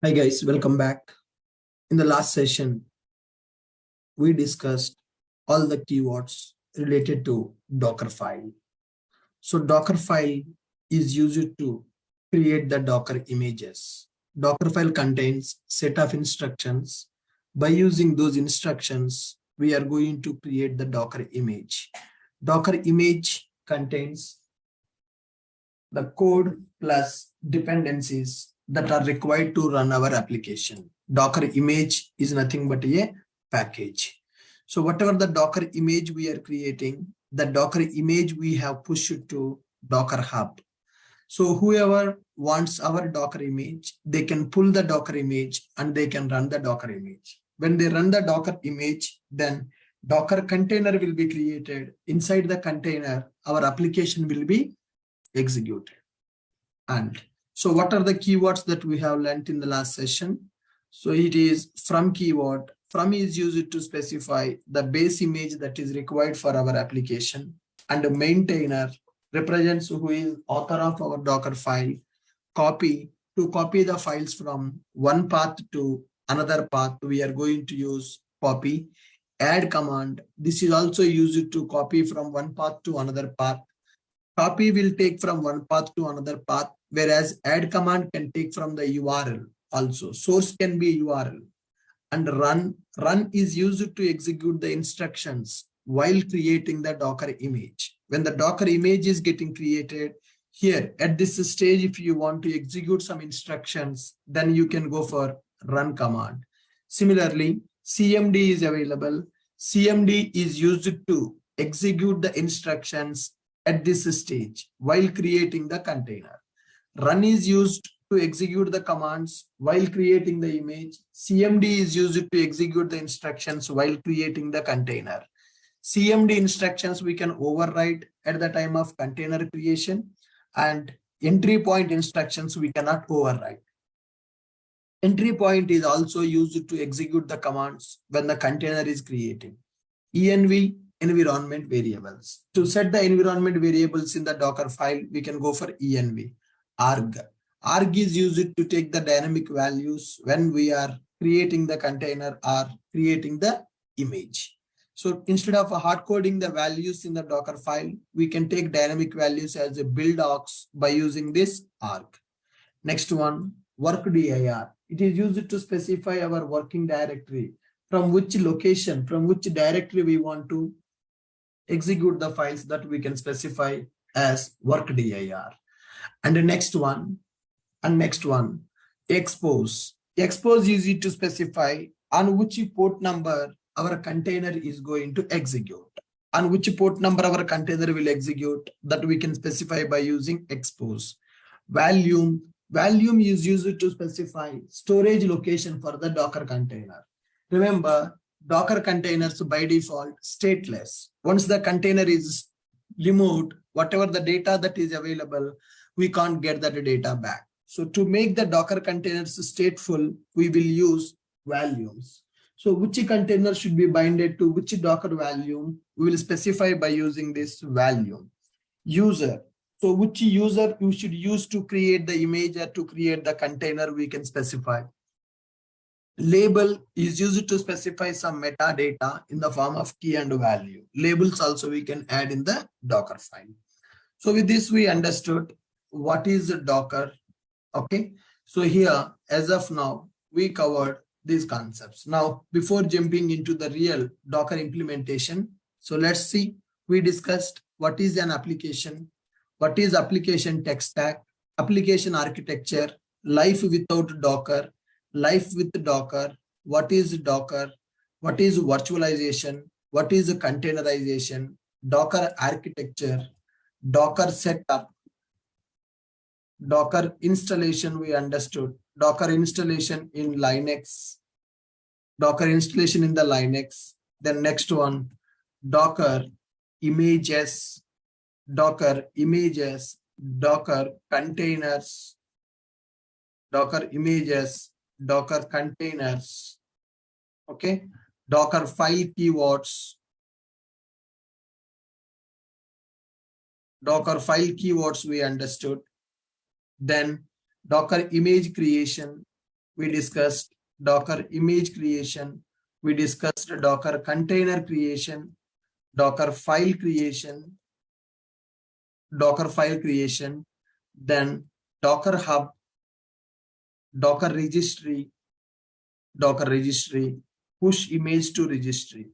Hi guys, welcome back. In the last session, we discussed all the keywords related to Dockerfile. So Dockerfile is used to create the Docker images. Dockerfile contains set of instructions. By using those instructions, we are going to create the Docker image. Docker image contains the code plus dependencies that are required to run our application. Docker image is nothing but a package. So whatever the Docker image we are creating, the Docker image we have pushed to Docker Hub. So whoever wants our Docker image, they can pull the Docker image and they can run the Docker image. When they run the Docker image, then Docker container will be created. Inside the container, our application will be executed. And so what are the keywords that we have learned in the last session? So it is from keyword. From is used to specify the base image that is required for our application, and the maintainer represents who is author of our Docker file. Copy, to copy the files from one path to another path, we are going to use copy. Add command, this is also used to copy from one path to another path. Copy will take from one path to another path, whereas add command can take from the URL also. Source can be URL. And run is used to execute the instructions while creating the Docker image. When the Docker image is getting created, here at this stage, if you want to execute some instructions, then you can go for run command. Similarly, CMD is available. CMD is used to execute the instructions at this stage while creating the container. Run is used to execute the commands while creating the image. CMD is used to execute the instructions while creating the container. CMD instructions we can override at the time of container creation, and entry point instructions we cannot override. Entry point is also used to execute the commands when the container is creating. env, environment variables. To set the environment variables in the Docker file, we can go for env. Arg. Arg is used to take the dynamic values when we are creating the container or creating the image. So instead of hard coding the values in the Docker file, we can take dynamic values as a build docs by using this arg. Next one, work dir. It is used to specify our working directory, from which location, from which directory we want to execute the files, that we can specify as work dir. And the next one, expose. Expose is used to specify on which port number our container is going to execute. On which port number our container will execute, that we can specify by using expose. Volume is used to specify storage location for the Docker container. Remember, Docker containers by default stateless. Once the container is removed, whatever the data that is available, we can't get that data back. So to make the Docker containers stateful, we will use volumes. So which container should be binded to which Docker volume, we will specify by using this volume. User. So which user you should use to create the image or to create the container, we can specify. Label is used to specify some metadata in the form of key and value. Labels also we can add in the Docker file. So with this, we understood what is Docker. Okay. So here, as of now, we covered these concepts. Now, before jumping into the real Docker implementation, so let's see, we discussed what is an application, what is application tech stack, application architecture, life without Docker, life with Docker, what is Docker, what is virtualization, what is containerization, Docker architecture, Docker setup, Docker installation we understood, Docker installation in Linux, Docker installation in the Linux. Then next one, Docker images, Docker images, Docker containers, Docker images, Docker containers, okay, Docker file keywords, Docker file keywords we understood. Then Docker image creation, we discussed Docker image creation, we discussed Docker container creation, Docker file creation, then Docker Hub, Docker registry, push image to registry.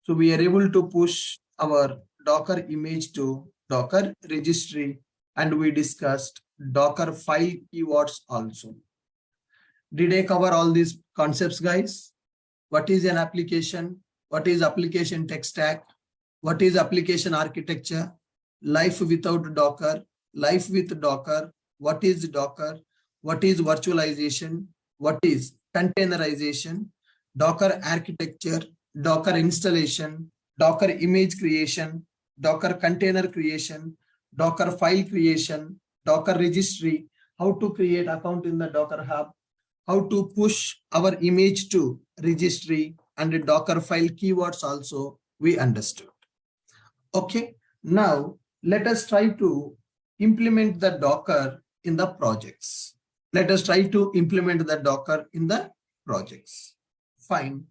So we are able to push our Docker image to Docker registry, and we discussed Docker file keywords also. Did I cover all these concepts, guys? What is an application? What is application tech stack? What is application architecture? Life without Docker, life with Docker. What is Docker? What is virtualization? What is containerization? Docker architecture, Docker installation, Docker image creation, Docker container creation, Docker file creation, Docker registry, how to create account in the Docker Hub, how to push our image to registry, and the Docker file keywords also we understood. Okay, now let us try to implement the Docker in the projects. Let us try to implement the Docker in the projects. Fine.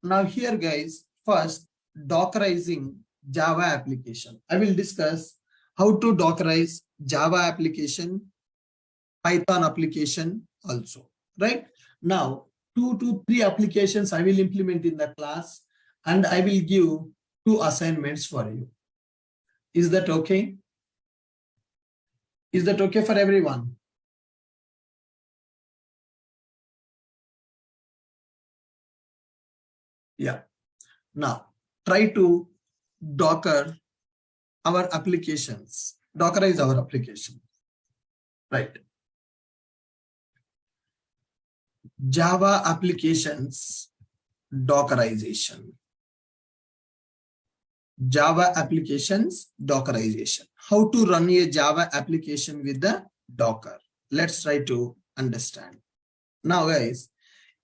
Now here, guys, first Dockerizing Java application. I will discuss how to Dockerize Java application, Python application also, right? Now, 2 to 3 applications I will implement in the class, and I will give 2 assignments for you. Is that okay? Is that okay for everyone? Yeah. Now, try to Docker our applications, Dockerize our application, right? Java applications Dockerization. Java applications Dockerization. How to run a Java application with the Docker? Let's try to understand. Now, guys,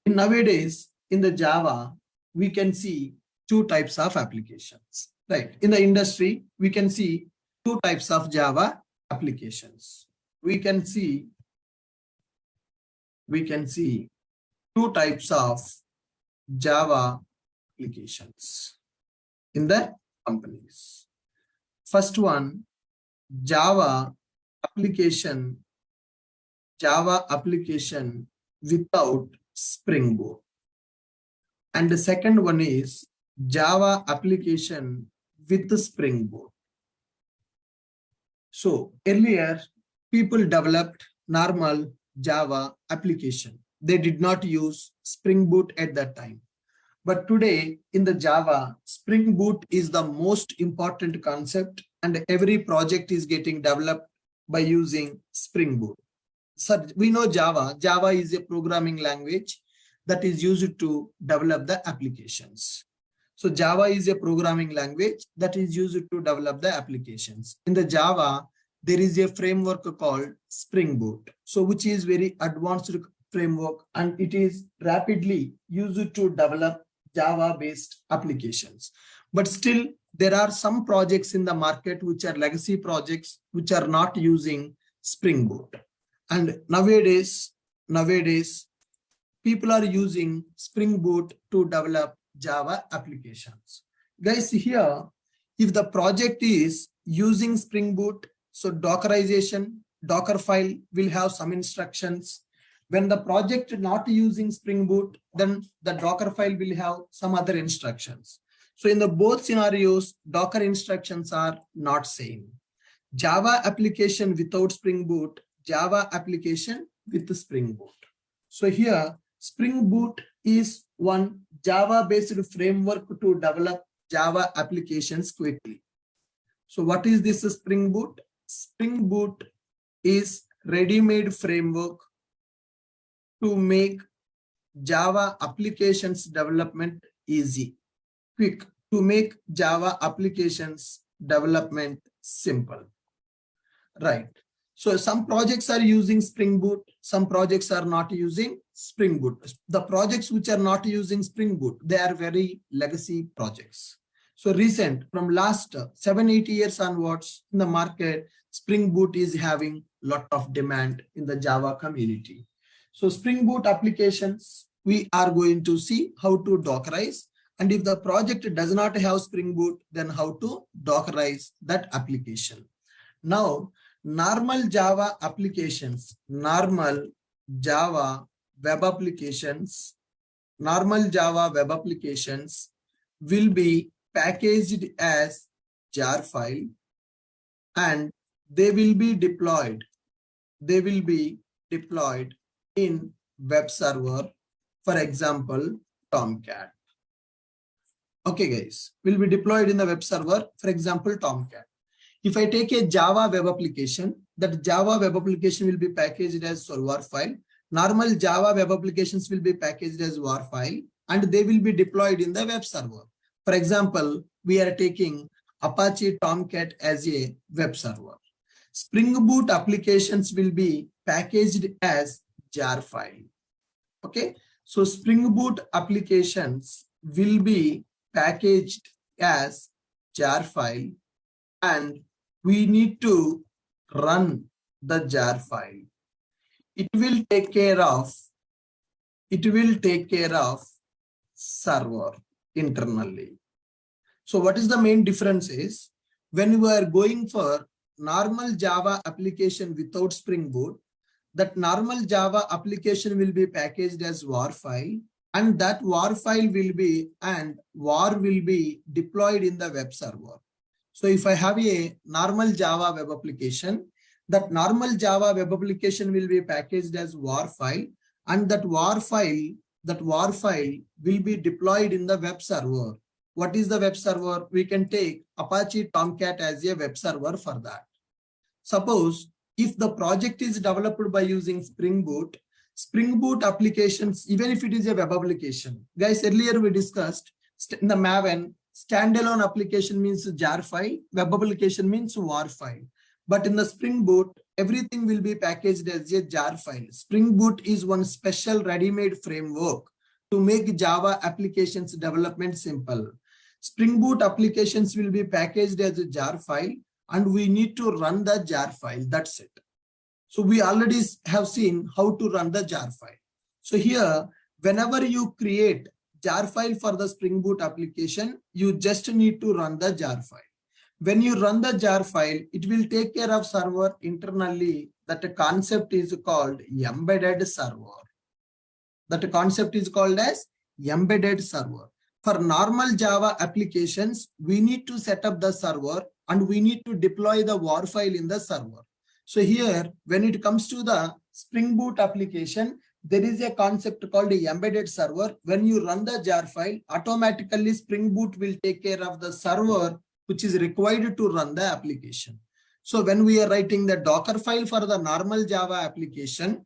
nowadays in the Java, we can see 2 types of applications, right? In the industry, we can see 2 types of Java applications. We can see 2 types of Java applications in the companies. First one, Java application without Spring Boot. And the second one is Java application with the Spring Boot. So earlier, people developed normal Java application. They did not use Spring Boot at that time. But today in the Java, Spring Boot is the most important concept, and every project is getting developed by using Spring Boot. So we know Java. Java is a programming language that is used to develop the applications. So Java is a programming language that is used to develop the applications. In the Java, there is a framework called Spring Boot, so which is very advanced framework, and it is rapidly used to develop Java-based applications. But still, there are some projects in the market which are legacy projects which are not using Spring Boot. And nowadays, people are using Spring Boot to develop Java applications. Guys, here, if the project is using Spring Boot, so Dockerization, Docker file will have some instructions. When the project is not using Spring Boot, then the Docker file will have some other instructions. So in the both scenarios, Docker instructions are not same. Java application without Spring Boot, Java application with the Spring Boot. So here, Spring Boot is one Java-based framework to develop Java applications quickly. So what is this Spring Boot? Spring Boot is ready-made framework to make Java applications development easy, quick, to make Java applications development simple, right? So some projects are using Spring Boot, some projects are not using Spring Boot. The projects which are not using Spring Boot, they are very legacy projects. So recent, from last 7-8 years onwards in the market, Spring Boot is having a lot of demand in the Java community. So Spring Boot applications, we are going to see how to Dockerize. And if the project does not have Spring Boot, then how to Dockerize that application. Now, normal Java applications, normal Java web applications, will be packaged as jar file and they will be deployed. They will be deployed in web server, for example, Tomcat. Okay, guys, will be deployed in the web server, for example, Tomcat. If I take a Java web application, that Java web application will be packaged as WAR file. Normal Java web applications will be packaged as WAR file and they will be deployed in the web server. For example, we are taking Apache Tomcat as a web server. Spring Boot applications will be packaged as jar file. Okay, so Spring Boot applications will be packaged as jar file and we need to run the jar file. It will take care of server internally. So what is the main difference is when we are going for normal Java application without Spring Boot, that normal Java application will be packaged as WAR file and that WAR file will be deployed in the web server. So if I have a normal Java web application, that normal Java web application will be packaged as WAR file and that WAR file will be deployed in the web server. What is the web server? We can take Apache Tomcat as a web server for that. Suppose if the project is developed by using Spring Boot applications, even if it is a web application, guys, earlier we discussed in the Maven, standalone application means jar file, web application means WAR file. But in the Spring Boot, everything will be packaged as a jar file. Spring Boot is one special ready-made framework to make Java applications development simple. Spring Boot applications will be packaged as a jar file and we need to run the jar file. That's it. So we already have seen how to run the jar file. So here, whenever you create jar file for the Spring Boot application, you just need to run the jar file. When you run the jar file, it will take care of server internally. That concept is called embedded server. That concept is called as embedded server. For normal Java applications, we need to set up the server and we need to deploy the WAR file in the server. So here, when it comes to the Spring Boot application, there is a concept called the embedded server. When you run the jar file, automatically Spring Boot will take care of the server which is required to run the application. So when we are writing the Docker file for the normal Java application,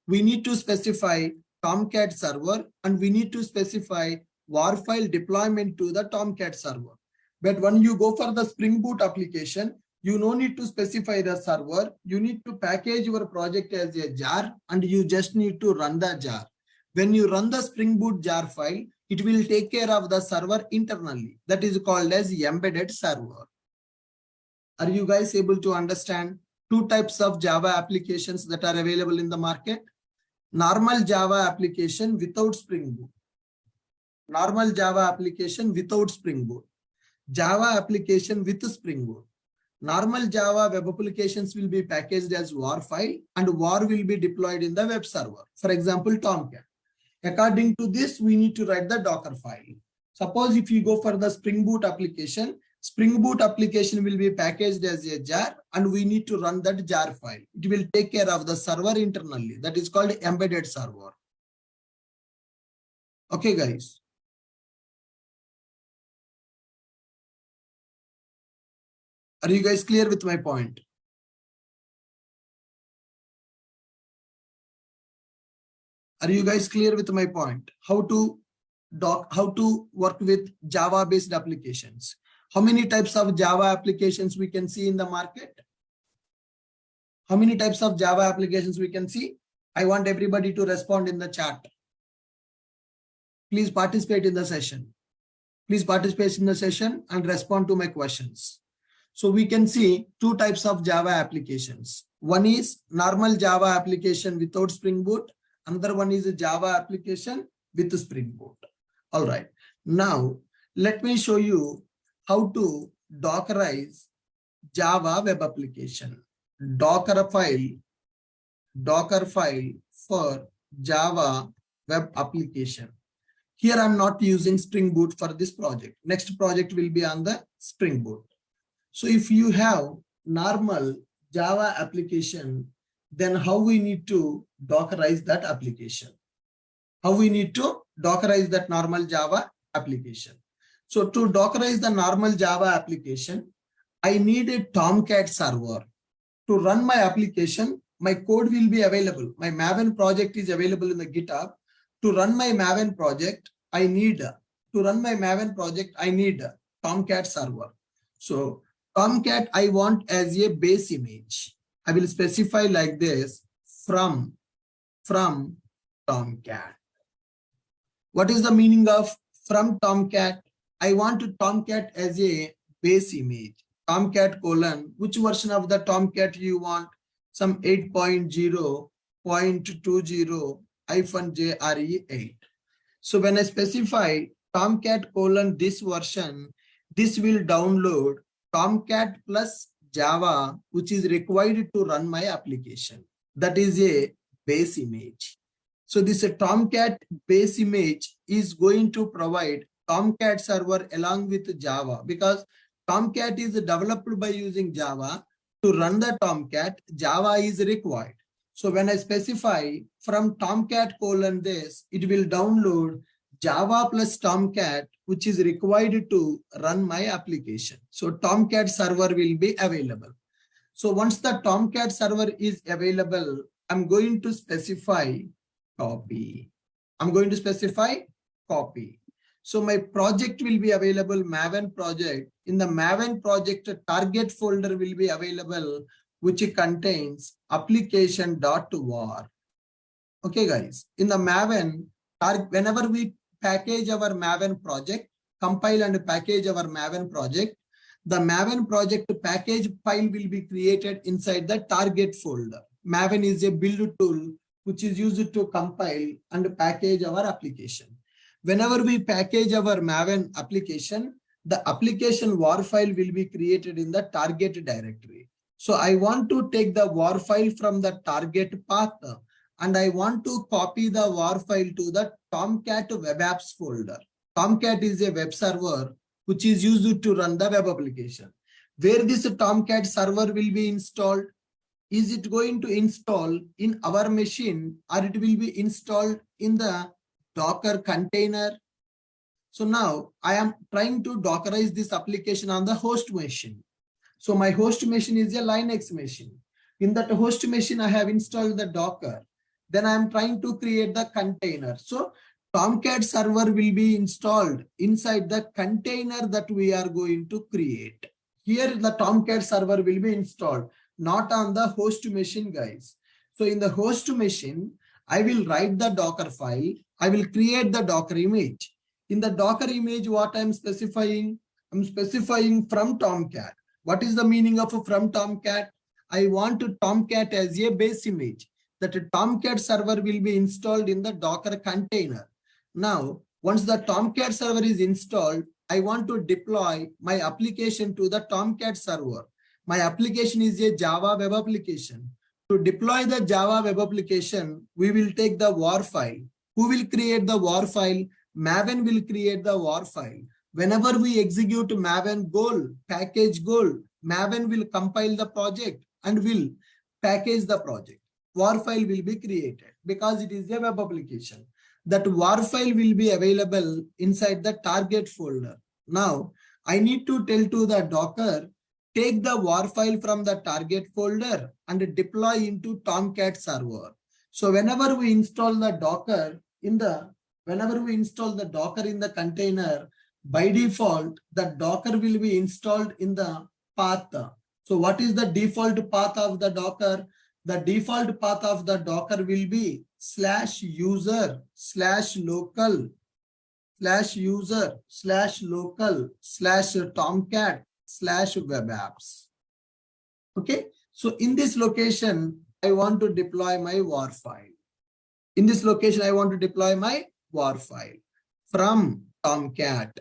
we need to specify Tomcat server and we need to specify WAR file deployment to the Tomcat server. But when you go for the Spring Boot application, you no need to specify the server. You need to package your project as a jar and you just need to run the jar. When you run the Spring Boot jar file, it will take care of the server internally. That is called as embedded server. Are you guys able to understand two types of Java applications that are available in the market? Normal Java application without Spring Boot. Normal Java application without Spring Boot. Java application with Spring Boot. Normal Java web applications will be packaged as WAR file and WAR will be deployed in the web server. For example, Tomcat. According to this, we need to write the Docker file. Suppose if you go for the Spring Boot application will be packaged as a jar and we need to run that jar file. It will take care of the server internally. That is called embedded server. Okay, guys. Are you guys clear with my point? Are you guys clear with my point? How to work with Java based applications? How many types of Java applications we can see in the market? How many types of Java applications we can see? I want everybody to respond in the chat. Please participate in the session. Please participate in the session and respond to my questions. So we can see two types of Java applications. One is normal Java application without Spring Boot. Another one is a Java application with Spring Boot. All right. Now, let me show you how to Dockerize Java web application. Docker file for Java web application. Here I'm not using Spring Boot for this project. Next project will be on the Spring Boot. So if you have normal Java application, then how we need to Dockerize that application? How we need to Dockerize that normal Java application? So to Dockerize the normal Java application, I need a Tomcat server. To run my application, my code will be available. My Maven project is available in the GitHub. To run my Maven project, I need Tomcat server. So Tomcat I want as a base image. I will specify like this from Tomcat. What is the meaning of from Tomcat? I want Tomcat as a base image. Tomcat : which version of the Tomcat you want? Some 8.0.20-JRE8. So when I specify Tomcat : this version, this will download Tomcat plus Java, which is required to run my application. That is a base image. So this Tomcat base image is going to provide Tomcat server along with Java, because Tomcat is developed by using Java. To run the Tomcat, Java is required. So when I specify from Tomcat : this, it will download Java plus Tomcat, which is required to run my application. So Tomcat server will be available. So once the Tomcat server is available, I'm going to specify copy. So my project will be available, Maven project. In the Maven project, target folder will be available, which contains application.war. Okay, guys. In the Maven, whenever we package our Maven project, compile and package our Maven project, the Maven project package file will be created inside the target folder. Maven is a build tool which is used to compile and package our application. Whenever we package our Maven application, the application war file will be created in the target directory. So I want to take the war file from the target path and I want to copy the war file to the Tomcat web apps folder. Tomcat is a web server which is used to run the web application. Where this Tomcat server will be installed? Is it going to install in our machine, or it will be installed in the Docker container? So now I am trying to Dockerize this application on the host machine. So my host machine is a Linux machine. In that host machine, I have installed the Docker. Then I am trying to create the container. So Tomcat server will be installed inside the container that we are going to create. Here the Tomcat server will be installed, not on the host machine, guys. So in the host machine, I will write the Docker file. I will create the Docker image. In the Docker image, what I'm specifying? I'm specifying from Tomcat. What is the meaning of from Tomcat? I want to Tomcat as a base image. That a Tomcat server will be installed in the Docker container. Now, once the Tomcat server is installed, I want to deploy my application to the Tomcat server. My application is a Java web application. To deploy the Java web application, we will take the war file. Who will create the war file? Maven will create the war file. Whenever we execute Maven goal, package goal, Maven will compile the project and will package the project. War file will be created because it is a web application. That war file will be available inside the target folder. Now, I need to tell to the Docker, take the war file from the target folder and deploy into Tomcat server. So whenever we install the Docker in the container, by default, the Docker will be installed in the path. So what is the default path of the Docker? The default path of the Docker will be /user/local/Tomcat/web apps. Okay, So in this location, I want to deploy my war file. In this location, I want to deploy my war file from Tomcat,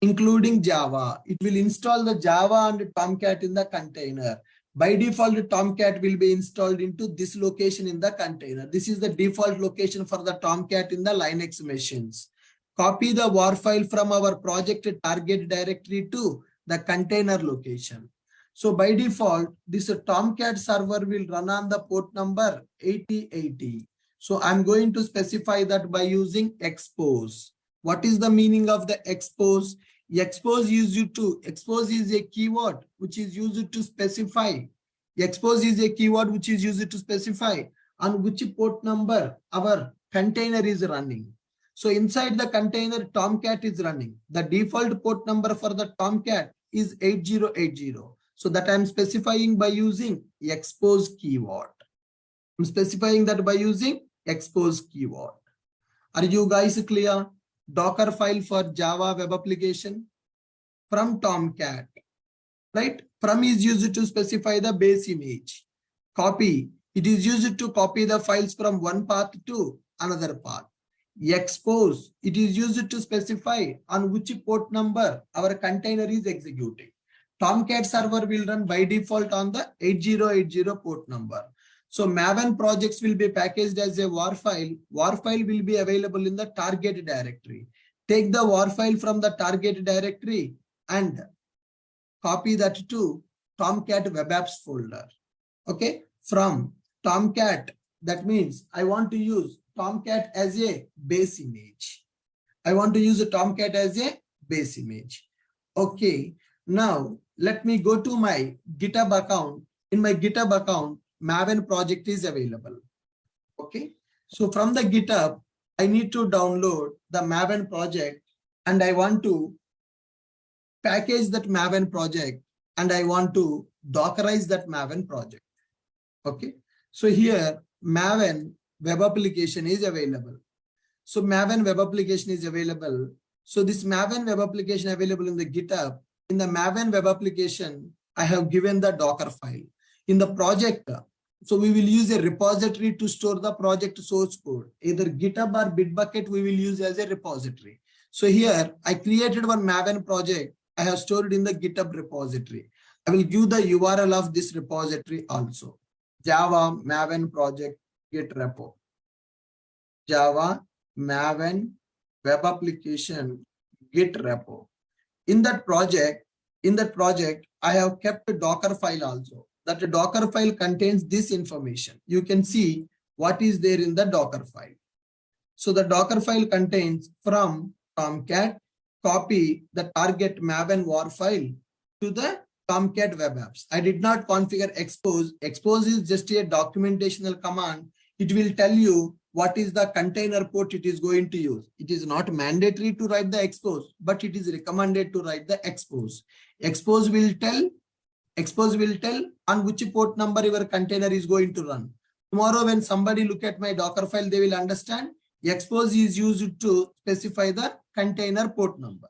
including Java. It will install the Java and Tomcat in the container. By default, Tomcat will be installed into this location in the container. This is the default location for the Tomcat in the Linux machines. Copy the war file from our project target directory to the container location. So by default, this Tomcat server will run on the port number 8080. So I'm going to specify that by using expose. What is the meaning of the expose? Expose is a keyword which is used to specify. Expose is a keyword which is used to specify on which port number our container is running. So inside the container, Tomcat is running. The default port number for the Tomcat is 8080. So that I'm specifying by using expose keyword. I'm specifying that by using expose keyword. Are you guys clear? Docker file for Java web application from Tomcat, right? From is used to specify the base image. Copy, it is used to copy the files from one path to another path. Expose, it is used to specify on which port number our container is executing. Tomcat server will run by default on the 8080 port number. So Maven projects will be packaged as a war file. War file will be available in the target directory. Take the war file from the target directory and copy that to Tomcat web apps folder. Okay, from Tomcat, that means I want to use Tomcat as a base image. I want to use a Tomcat as a base image. Okay, now let me go to my GitHub account. In my GitHub account, Maven project is available. Okay, so from the GitHub, I need to download the Maven project and I want to package that Maven project and I want to Dockerize that Maven project. Okay, so here Maven web application is available. So Maven web application is available. So this Maven web application available in the GitHub. In the Maven web application, I have given the Docker file. In the project, so we will use a repository to store the project source code. Either GitHub or Bitbucket we will use as a repository. So here I created one Maven project. I have stored in the GitHub repository. I will give the URL of this repository also. Java Maven project git repo. Java Maven web application git repo. In that project, I have kept a Docker file also. That Docker file contains this information. You can see what is there in the Docker file. So the Docker file contains from Tomcat, copy the target Maven war file to the Tomcat web apps. I did not configure expose. Expose is just a documentational command. It will tell you what is the container port it is going to use. It is not mandatory to write the expose, but it is recommended to write the expose. Expose will tell on which port number your container is going to run. Tomorrow when somebody look at my Docker file, they will understand expose is used to specify the container port number.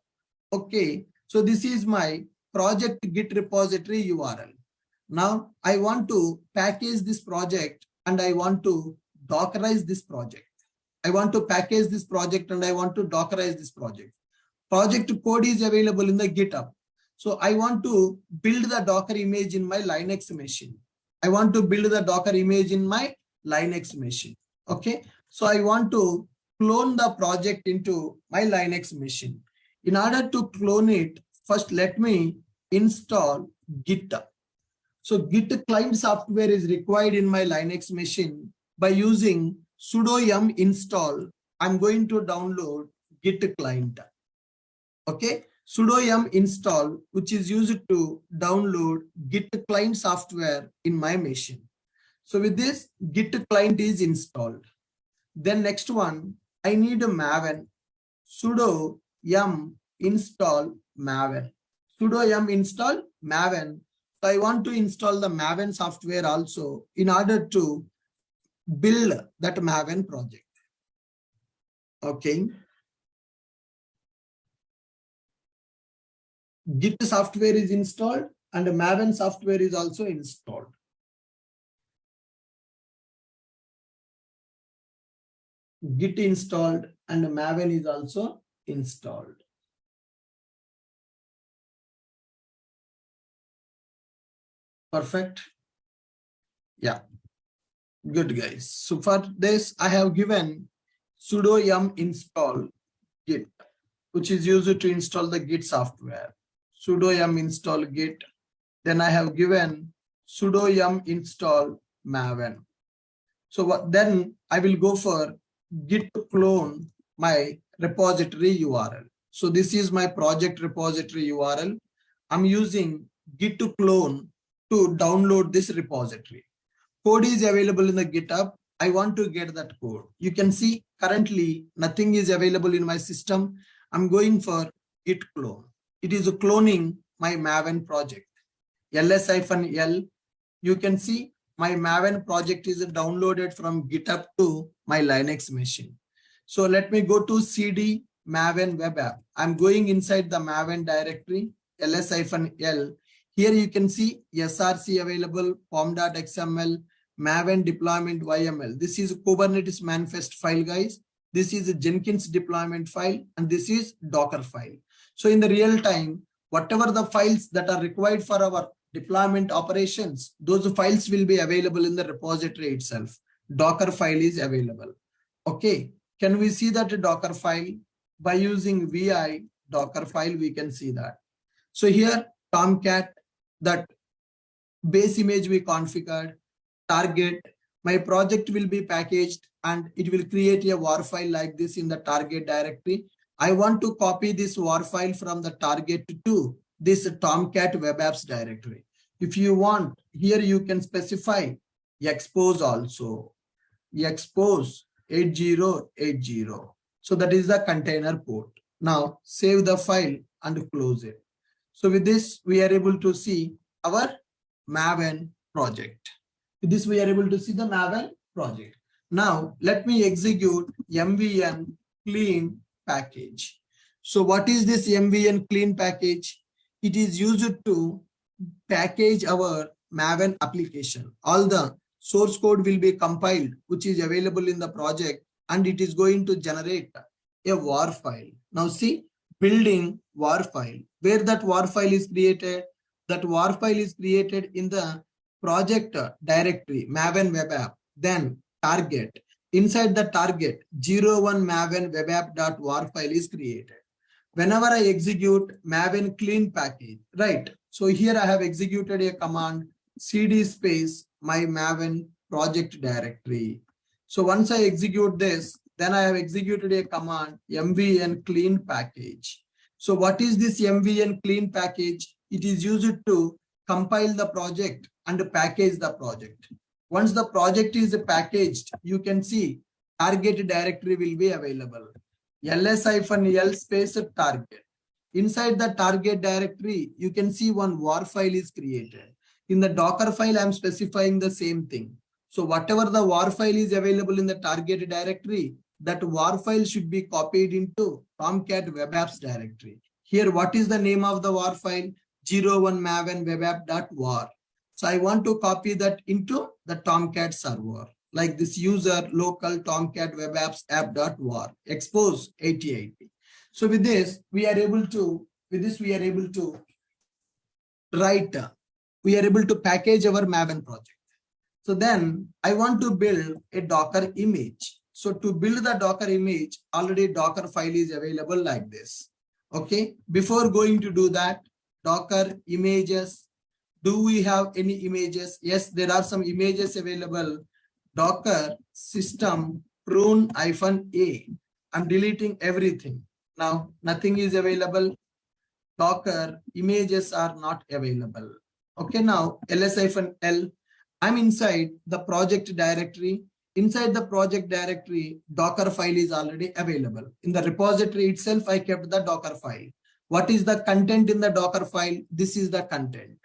Okay, so this is my project git repository URL. Now I want to package this project and I want to Dockerize this project. I want to package this project and I want to Dockerize this project. Project code is available in the GitHub. So I want to build the Docker image in my Linux machine. I want to build the Docker image in my Linux machine. Okay, so I want to clone the project into my Linux machine. In order to clone it, first let me install Git. So Git client software is required in my Linux machine. By using sudo yum install, I'm going to download Git client. Okay, sudo yum install, which is used to download Git client software in my machine. So with this, Git client is installed. Then next one, I need a Maven. Sudo yum install Maven. Sudo yum install Maven. So I want to install the Maven software also in order to build that Maven project. Okay. Git software is installed and Maven software is also installed. Git installed and Maven is also installed. Perfect. Yeah, good guys. So for this, I have given sudo yum install git, which is used to install the Git software. Sudo yum install git. Then I have given sudo yum install Maven. So then I will go for git clone my repository URL. So this is my project repository URL. I'm using git to clone to download this repository. Code is available in the GitHub. I want to get that code. You can see currently nothing is available in my system. I'm going for git clone. It is cloning my Maven project. ls-l. You can see my Maven project is downloaded from GitHub to my Linux machine. So let me go to cd Maven web app. I'm going inside the Maven directory, ls-l. Here you can see src available, pom.xml, Maven deployment YML. This is a Kubernetes manifest file, guys. This is a Jenkins deployment file, and this is Docker file. So in the real time, whatever the files that are required for our deployment operations, those files will be available in the repository itself. Docker file is available. Okay, can we see that Docker file? By using vi Docker file, we can see that. So here, Tomcat, that base image we configured, target, my project will be packaged and it will create a war file like this in the target directory. I want to copy this war file from the target to this Tomcat web apps directory. If you want, here you can specify expose also, expose 8080. So that is the container port. Now save the file and close it. So with this, we are able to see our Maven project. With this, we are able to see the Maven project. Now let me execute mvn clean package. So what is this mvn clean package? It is used to package our Maven application. All the source code will be compiled, which is available in the project, and it is going to generate a war file. Now see, building war file. Where that war file is created? That war file is created in the project directory, Maven web app, then target. Inside the target, 01 Maven web app.war file is created. Whenever I execute Maven clean package, right? So here I have executed a command cd space my Maven project directory. So once I execute this, then I have executed a command mvn clean package. So what is this mvn clean package? It is used to compile the project and package the project. Once the project is packaged, you can see target directory will be available. ls-l space target. Inside the target directory, you can see one war file is created. In the Docker file, I'm specifying the same thing. So whatever the war file is available in the target directory, that war file should be copied into Tomcat web apps directory. Here, what is the name of the war file? 01 Maven web app.war. So I want to copy that into the Tomcat server, like this user local Tomcat web apps app.war, expose 8080. So with this, we are able to write, we are able to package our Maven project. So then I want to build a Docker image. So to build the Docker image, already Docker file is available like this. Okay. Before going to do that, Docker images. Do we have any images? Yes, there are some images available. Docker system prune-a. I'm deleting everything. Now nothing is available. Docker images are not available. Okay, now ls-l. I'm inside the project directory. Inside the project directory, Docker file is already available. In the repository itself, I kept the Docker file. What is the content in the Docker file? This is the content.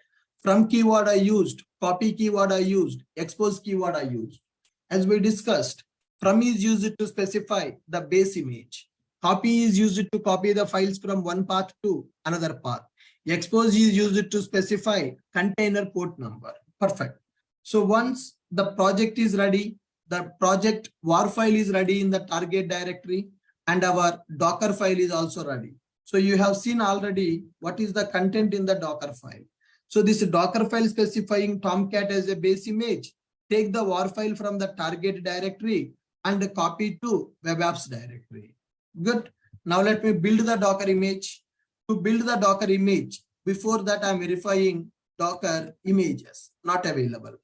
From keyword I used, copy keyword I used, expose keyword I used. As we discussed, from is used to specify the base image. Copy is used to copy the files from one path to another path. Expose is used to specify container port number. Perfect. So once the project is ready, the project war file is ready in the target directory and our Docker file is also ready. So you have seen already what is the content in the Docker file. So this Docker file specifying Tomcat as a base image, take the war file from the target directory and copy to web apps directory. Good. Now let me build the Docker image. To build the Docker image, before that I'm verifying Docker images, not available.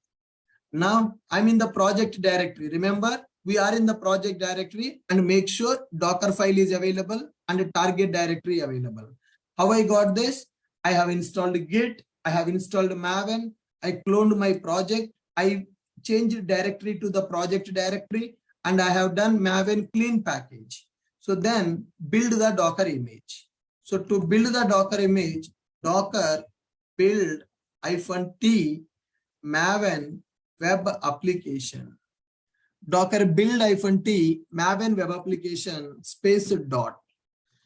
Now I'm in the project directory. Remember, we are in the project directory and make sure Docker file is available and target directory available. How I got this? I have installed Git. I have installed Maven. I cloned my project. I changed directory to the project directory and I have done Maven clean package. So then build the Docker image. So to build the Docker image, Docker build -t Maven web application. Docker build -t Maven web application space dot.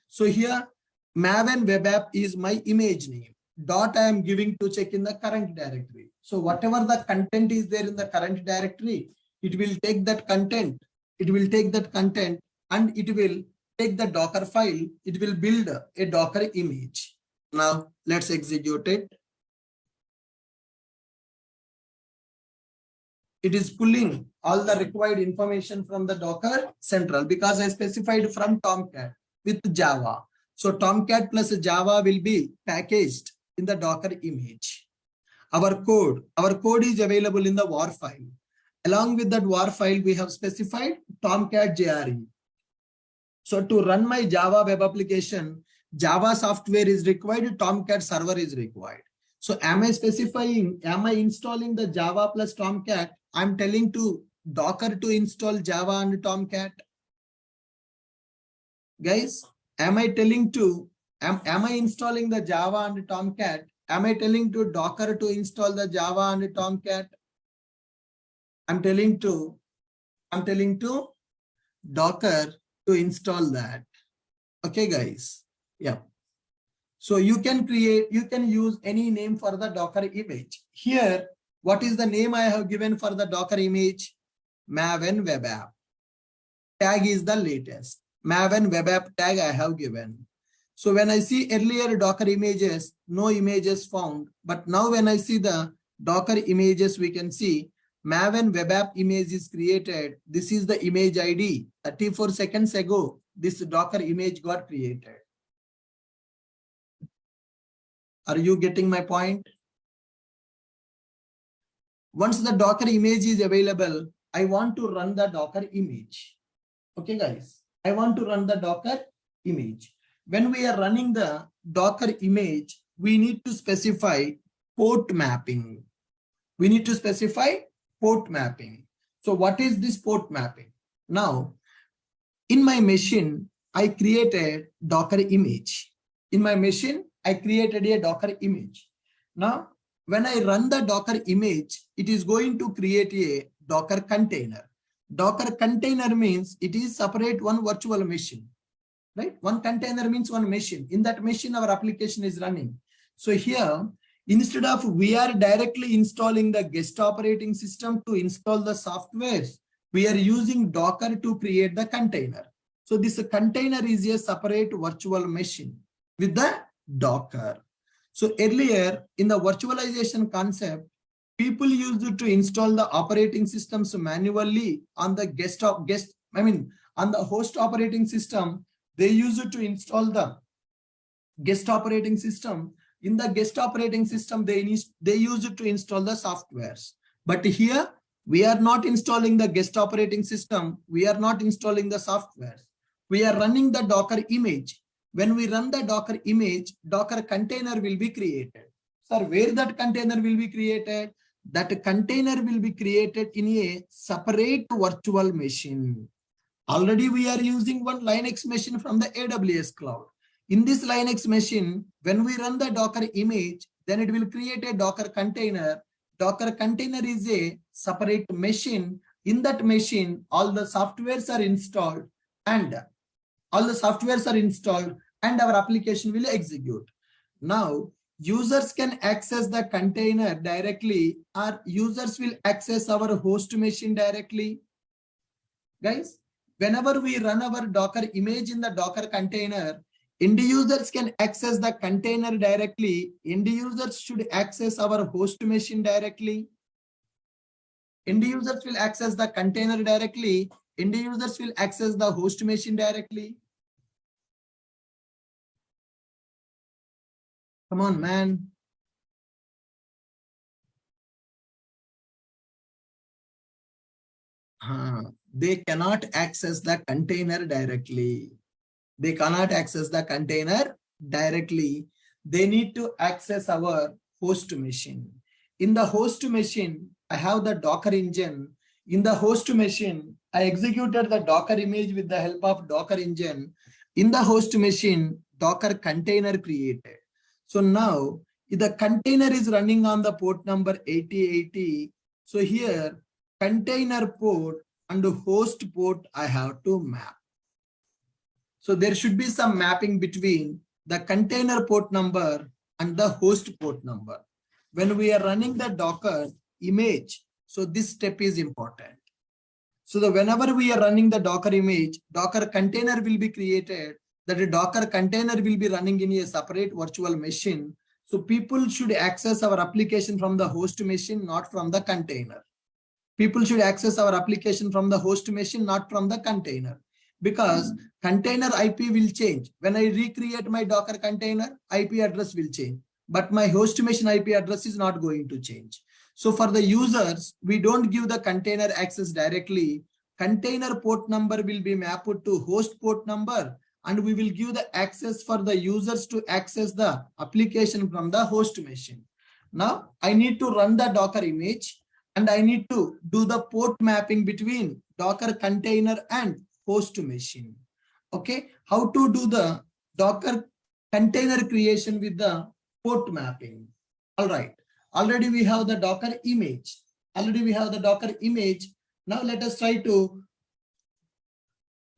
So here Maven web app is my image name. Dot I am giving to check in the current directory. So whatever the content is there in the current directory, it will take that content. It will take that content and it will take the Docker file. It will build a Docker image. Now let's execute it. It is pulling all the required information from the Docker central because I specified from Tomcat with Java. So Tomcat plus Java will be packaged in the Docker image. Our code is available in the war file. Along with that war file, we have specified Tomcat JRE. So to run my Java web application, Java software is required, Tomcat server is required. So am I installing the Java plus Tomcat? I'm telling to Docker to install Java and Tomcat. Guys, am I installing the Java and Tomcat? Am I telling to Docker to install the Java and Tomcat? I'm telling to Docker to install that. Okay, guys. Yeah. So you can use any name for the Docker image. Here, what is the name I have given for the Docker image? Maven web app. Tag is the latest. Maven web app tag I have given. So when I see earlier Docker images, no images found. But now when I see the Docker images, we can see Maven web app image is created. This is the image ID. 34 seconds ago, this Docker image got created. Are you getting my point? Once the Docker image is available, I want to run the Docker image. Okay, guys, I want to run the Docker image. When we are running the Docker image, we need to specify port mapping. We need to specify port mapping. So what is this port mapping? Now, in my machine, I created Docker image. In my machine, I created a Docker image. Now, when I run the Docker image, it is going to create a Docker container. Docker container means it is separate one virtual machine, right? One container means one machine. In that machine, our application is running. So here, instead of we are directly installing the guest operating system to install the softwares, we are using Docker to create the container. So this container is a separate virtual machine with the Docker. So earlier in the virtualization concept, people used to install the operating systems manually on the on the host operating system. They used to install the guest operating system. In the guest operating system, they used to install the softwares. But here, we are not installing the guest operating system. We are not installing the softwares. We are running the Docker image. When we run the Docker image, Docker container will be created. Sir, where that container will be created? That container will be created in a separate virtual machine. Already we are using one Linux machine from the AWS cloud. In this Linux machine, when we run the Docker image, then it will create a Docker container. Docker container is a separate machine. In that machine, all the softwares are installed and our application will execute. Now, users can access the container directly or users will access our host machine directly. Guys, whenever we run our Docker image in the Docker container, end users can access the container directly. End users should access our host machine directly. End users will access the container directly. End users will access the host machine directly. Come on, man. They cannot access the container directly. They cannot access the container directly. They need to access our host machine. In the host machine, I have the Docker engine. In the host machine, I executed the Docker image with the help of Docker engine. In the host machine, Docker container created. So now, if the container is running on the port number 8080, so here, container port and host port I have to map. So there should be some mapping between the container port number and the host port number. When we are running the Docker image, so this step is important. So whenever we are running the Docker image, Docker container will be created. That a Docker container will be running in a separate virtual machine. So people should access our application from the host machine, not from the container. People should access our application from the host machine, not from the container. Because container IP will change. When I recreate my Docker container, IP address will change. But my host machine IP address is not going to change. So for the users, we don't give the container access directly. Container port number will be mapped to host port number, and we will give the access for the users to access the application from the host machine. Now I need to run the Docker image, and I need to do the port mapping between Docker container and host machine. Okay, how to do the Docker container creation with the port mapping? All right, already we have the Docker image. Now let us try to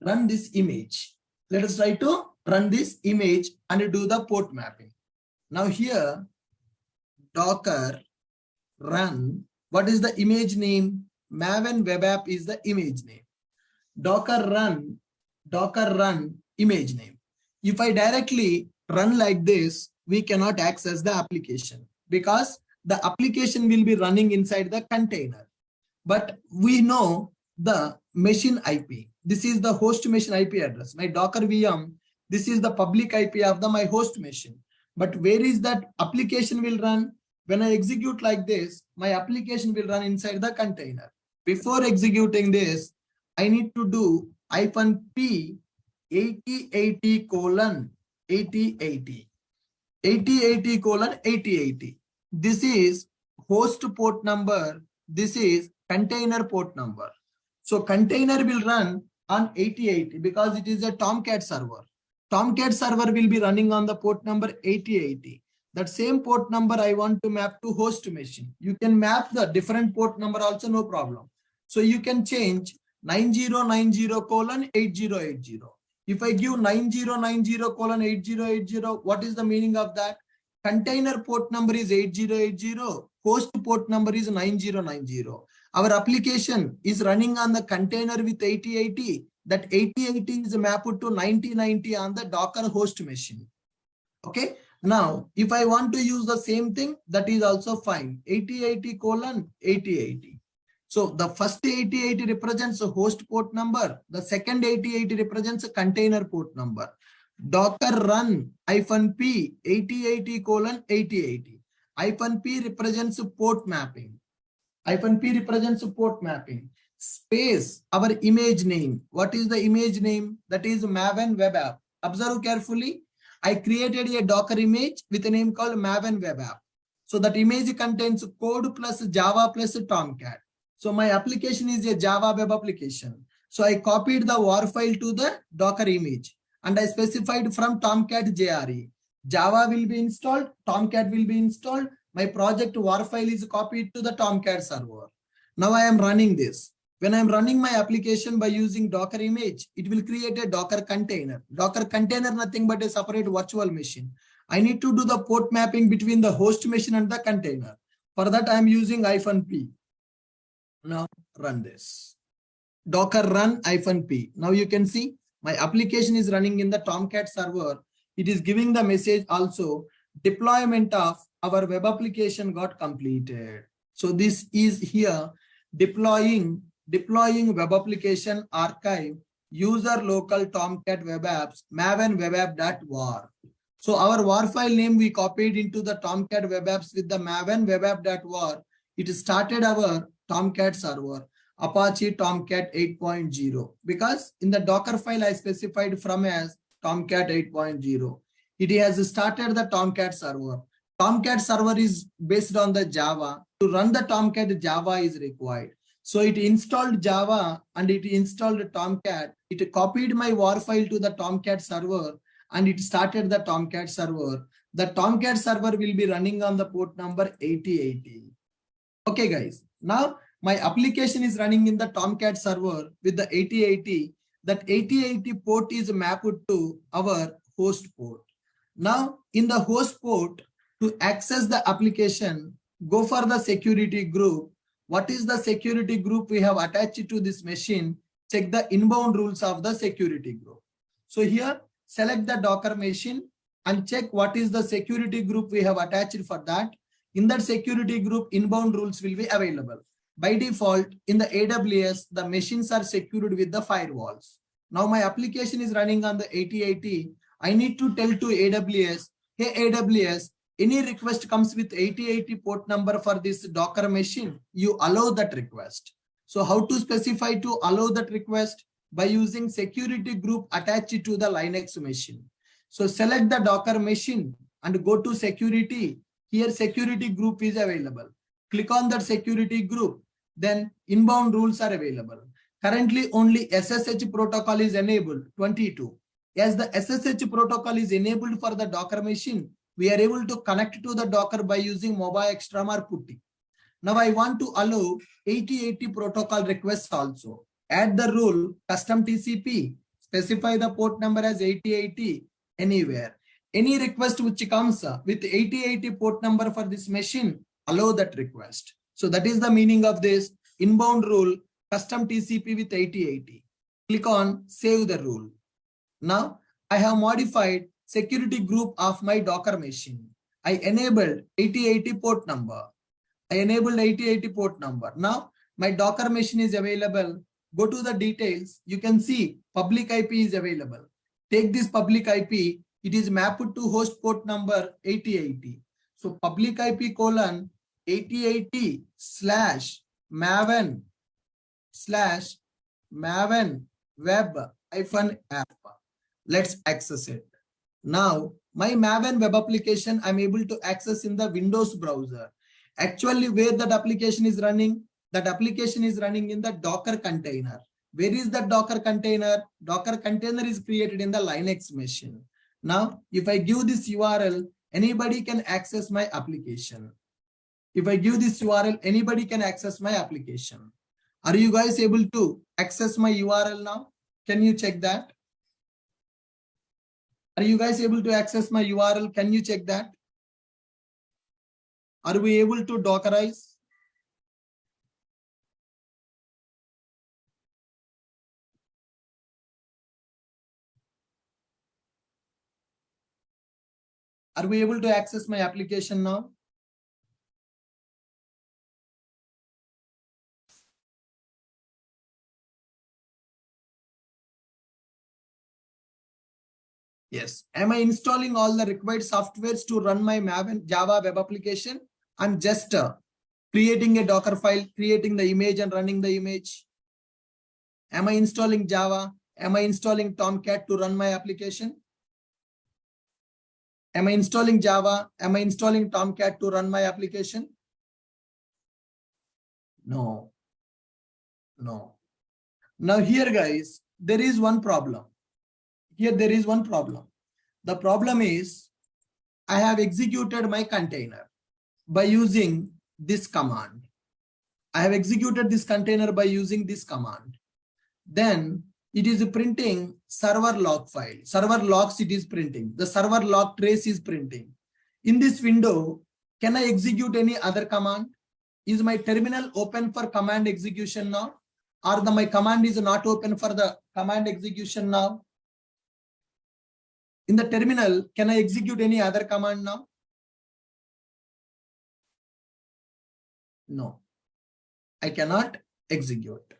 run this image. Let us try to run this image and do the port mapping. Now here, Docker run. What is the image name? Maven web app is the image name. Docker run image name. If I directly run like this, we cannot access the application because the application will be running inside the container. But we know the machine IP. This is the host machine IP address. My Docker VM, this is the public IP of my host machine. But where is that application will run? When I execute like this, my application will run inside the container. Before executing this, I need to do -p 8080:8080. 8080:8080. This is host port number. This is container port number. So container will run on 8080 because it is a Tomcat server. Tomcat server will be running on the port number 8080. That same port number I want to map to host machine. You can map the different port number also, no problem. So you can change 9090:8080. If I give 9090:8080, what is the meaning of that? Container port number is 8080, host port number is 9090. Our application is running on the container with 8080. That 8080 is mapped to 9090 on the Docker host machine. Okay. Now, if I want to use the same thing, that is also fine. 8080:8080. So the first 8080 represents a host port number. The second 8080 represents a container port number. Docker run -p 8080:8080. -p represents port mapping. -p represents port mapping. Space, our image name. What is the image name? That is Maven web app. Observe carefully. I created a Docker image with a name called Maven web app. So that image contains code plus Java plus Tomcat. So my application is a Java web application. So I copied the WAR file to the Docker image and I specified from Tomcat JRE. Java will be installed, Tomcat will be installed. My project WAR file is copied to the Tomcat server. Now I am running this. When I'm running my application by using Docker image, it will create a Docker container. Docker container, nothing but a separate virtual machine. I need to do the port mapping between the host machine and the container. For that, I'm using -p. Now run this. Docker run -p. Now you can see my application is running in the Tomcat server. It is giving the message also deployment of our web application got completed. So this is here deploying web application archive user local Tomcat web apps maven web app.war. So our war file name we copied into the Tomcat web apps with the maven web app.war. It started our Tomcat server Apache Tomcat 8.0 because in the Docker file I specified from as Tomcat 8.0. It has started the Tomcat server. Tomcat server is based on the Java. To run the Tomcat, Java is required. So it installed Java and it installed Tomcat. It copied my war file to the Tomcat server and it started the Tomcat server. The Tomcat server will be running on the port number 8080. Okay, guys. Now my application is running in the Tomcat server with the 8080. That 8080 port is mapped to our host port. Now in the host port, to access the application, go for the security group. What is the security group we have attached to this machine? Check the inbound rules of the security group. So here, select the Docker machine and check what is the security group we have attached for that. In that security group, inbound rules will be available. By default, in the AWS, the machines are secured with the firewalls. Now my application is running on the 8080. I need to tell to AWS, hey AWS, any request comes with 8080 port number for this Docker machine, you allow that request. So how to specify to allow that request? By using security group attached to the Linux machine. So select the Docker machine and go to security. Here security group is available. Click on that security group. Then inbound rules are available. Currently only SSH protocol is enabled, 22. As the SSH protocol is enabled for the Docker machine, we are able to connect to the Docker by using mobile extram or putty. Now I want to allow 8080 protocol requests also. Add the rule custom TCP, specify the port number as 8080 anywhere. Any request which comes with 8080 port number for this machine, allow that request. So that is the meaning of this inbound rule custom TCP with 8080. Click on save the rule. Now I have modified security group of my Docker machine. I enabled 8080 port number. Now my Docker machine is available. Go to the details. You can see public IP is available. Take this public IP. It is mapped to host port number 8080. So public IP colon 8080 /maven web -app. Let's access it. Now, my Maven web application, I'm able to access in the Windows browser. Actually, where that application is running? That application is running in the Docker container. Where is that Docker container? Docker container is created in the Linux machine. Now, if I give this URL, anybody can access my application. If I give this URL, anybody can access my application. Are you guys able to access my URL now? Can you check that? Are you guys able to access my URL? Can you check that? Are we able to Dockerize? Are we able to access my application now? Yes. Am I installing all the required softwares to run my Maven Java web application? I'm just creating a Docker file, creating the image and running the image. Am I installing Java? Am I installing Tomcat to run my application? Am I installing Java? Am I installing Tomcat to run my application? No. No. Now here, guys, there is one problem. Here there is one problem. The problem is I have executed my container by using this command. I have executed this container by using this command. Then it is printing server log file. Server logs it is printing. The server log trace is printing. In this window, can I execute any other command? Is my terminal open for command execution now? or my command is not open for the command execution now? In the terminal, can I execute any other command now? No, I cannot execute.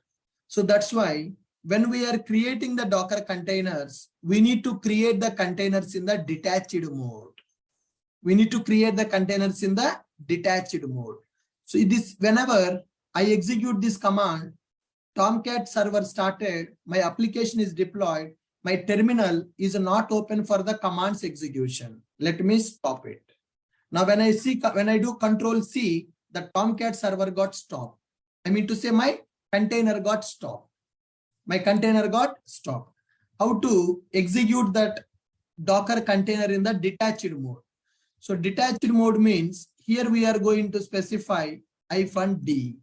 So that's why when we are creating the Docker containers, we need to create the containers in the detached mode. We need to create the containers in the detached mode. So this, whenever I execute this command, Tomcat server started, my application is deployed, my terminal is not open for the commands execution. Let me stop it. Now when I do Control C, the Tomcat server got stopped. I mean to say my container got stopped. My container got stopped. How to execute that Docker container in the detached mode? So detached mode means here we are going to specify -d.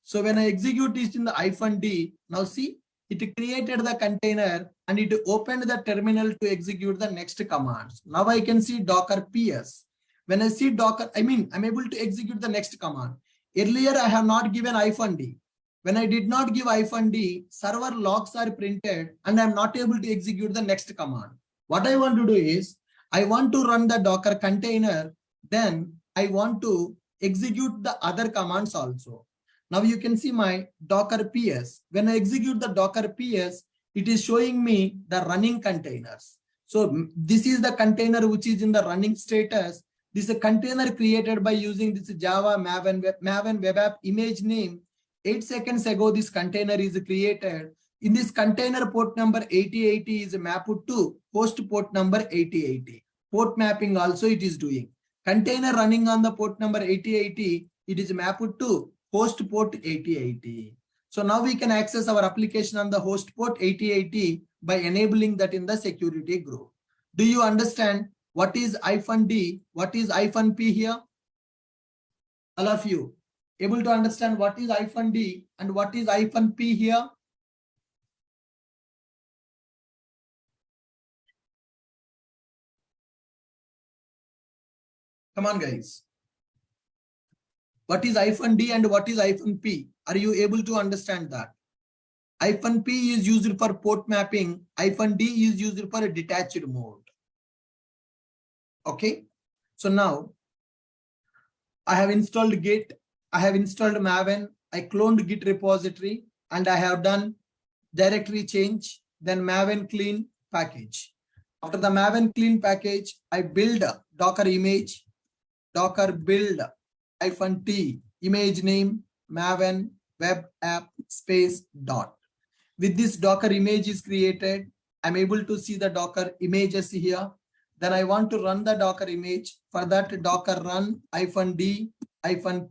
So when I execute this in the -d, now see, it created the container and it opened the terminal to execute the next commands. Now I can see Docker PS. When I see Docker, I'm able to execute the next command. Earlier, I have not given -d. When I did not give -d, server logs are printed and I'm not able to execute the next command. What I want to do is, I want to run the Docker container, then I want to execute the other commands also. Now you can see my Docker PS. When I execute the Docker PS, it is showing me the running containers. So this is the container which is in the running status. This is a container created by using this Java Maven web app image name. 8 seconds ago, this container is created. In this container, port number 8080 is mapped to host port number 8080. Port mapping also it is doing. Container running on the port number 8080, it is mapped to host port 8080. So now we can access our application on the host port 8080 by enabling that in the security group. Do you understand what is -d, what is -p here? All of you able to understand what is -d and what is -p here? Come on, guys. What is -d and what is -p? Are you able to understand that? -p is used for port mapping. -d is used for a detached mode. Okay. So now I have installed Git. I have installed Maven. I cloned Git repository and I have done directory change. Then Maven clean package. After the Maven clean package, I build a Docker image. Docker build -t image name Maven web app space dot. With this Docker image is created, I'm able to see the Docker images here. Then I want to run the Docker image. For that, Docker run -d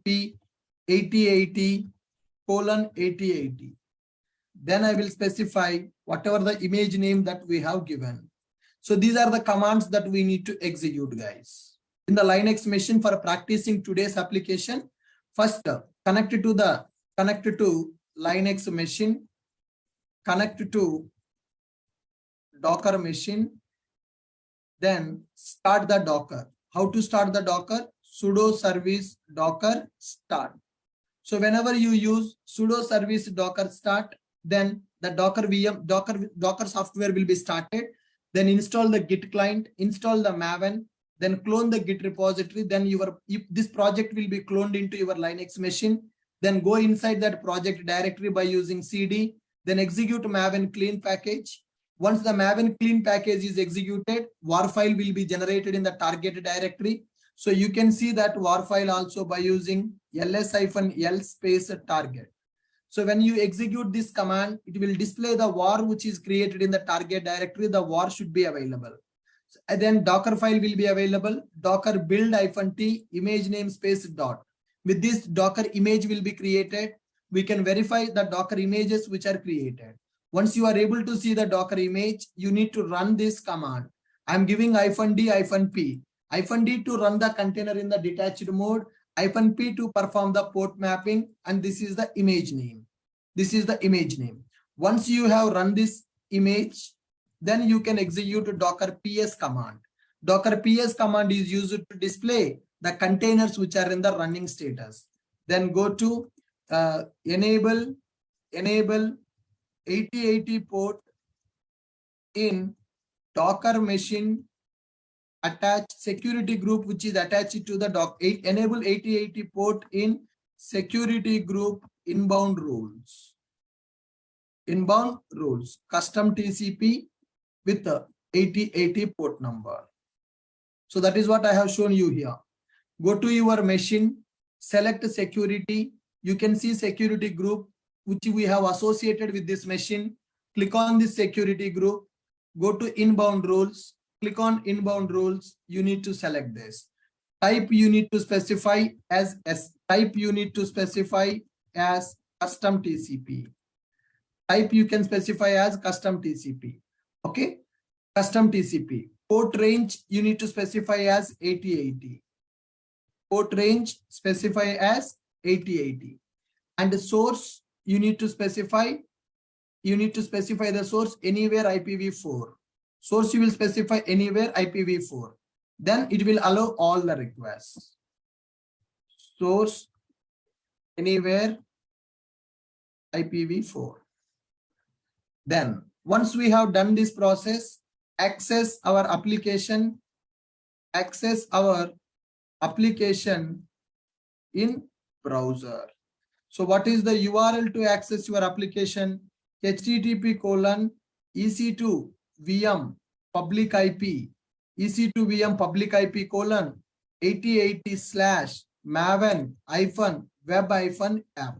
-p 8080:8080. Then I will specify whatever the image name that we have given. So these are the commands that we need to execute, guys. In the Linux machine for practicing today's application, first connect to Linux machine, connect to Docker machine, then start the Docker. How to start the Docker? Sudo service docker start. So whenever you use sudo service docker start, then the Docker VM, Docker software will be started. Then install the Git client, install the Maven, then clone the Git repository. Then this project will be cloned into your Linux machine. Then go inside that project directory by using cd. Then execute Maven clean package. Once the Maven clean package is executed, war file will be generated in the target directory. So you can see that war file also by using ls-l space target. So when you execute this command, it will display the war which is created in the target directory. The war should be available. And then Docker file will be available. Docker build -t image name space dot. With this Docker image will be created. We can verify the Docker images which are created. Once you are able to see the Docker image, you need to run this command. I'm giving -d -p. -d to run the container in the detached mode, -p to perform the port mapping, and this is the image name. This is the image name. Once you have run this image, then you can execute Docker PS command. Docker PS command is used to display the containers which are in the running status. Then go to enable enable 8080 port in Docker machine attached security group, which is attached to the enable 8080 port in security group inbound rules. Inbound rules, custom TCP with the 8080 port number. So that is what I have shown you here. Go to your machine, select security. You can see security group, which we have associated with this machine. Click on this security group, go to inbound rules, click on inbound rules. You need to select this. Type you need to specify as type you need to specify as custom TCP. Type you can specify as custom TCP. Okay, custom TCP. Port range you need to specify as 8080. Port range specify as 8080. And the source you need to specify. You need to specify the source anywhere IPv4. Source you will specify anywhere IPv4. Then it will allow all the requests. Source anywhere IPv4. Then once we have done this process, access our application in browser. So what is the URL to access your application? http://ec2 VM public IP ec2 VM public IP : 8080/maven-web-app.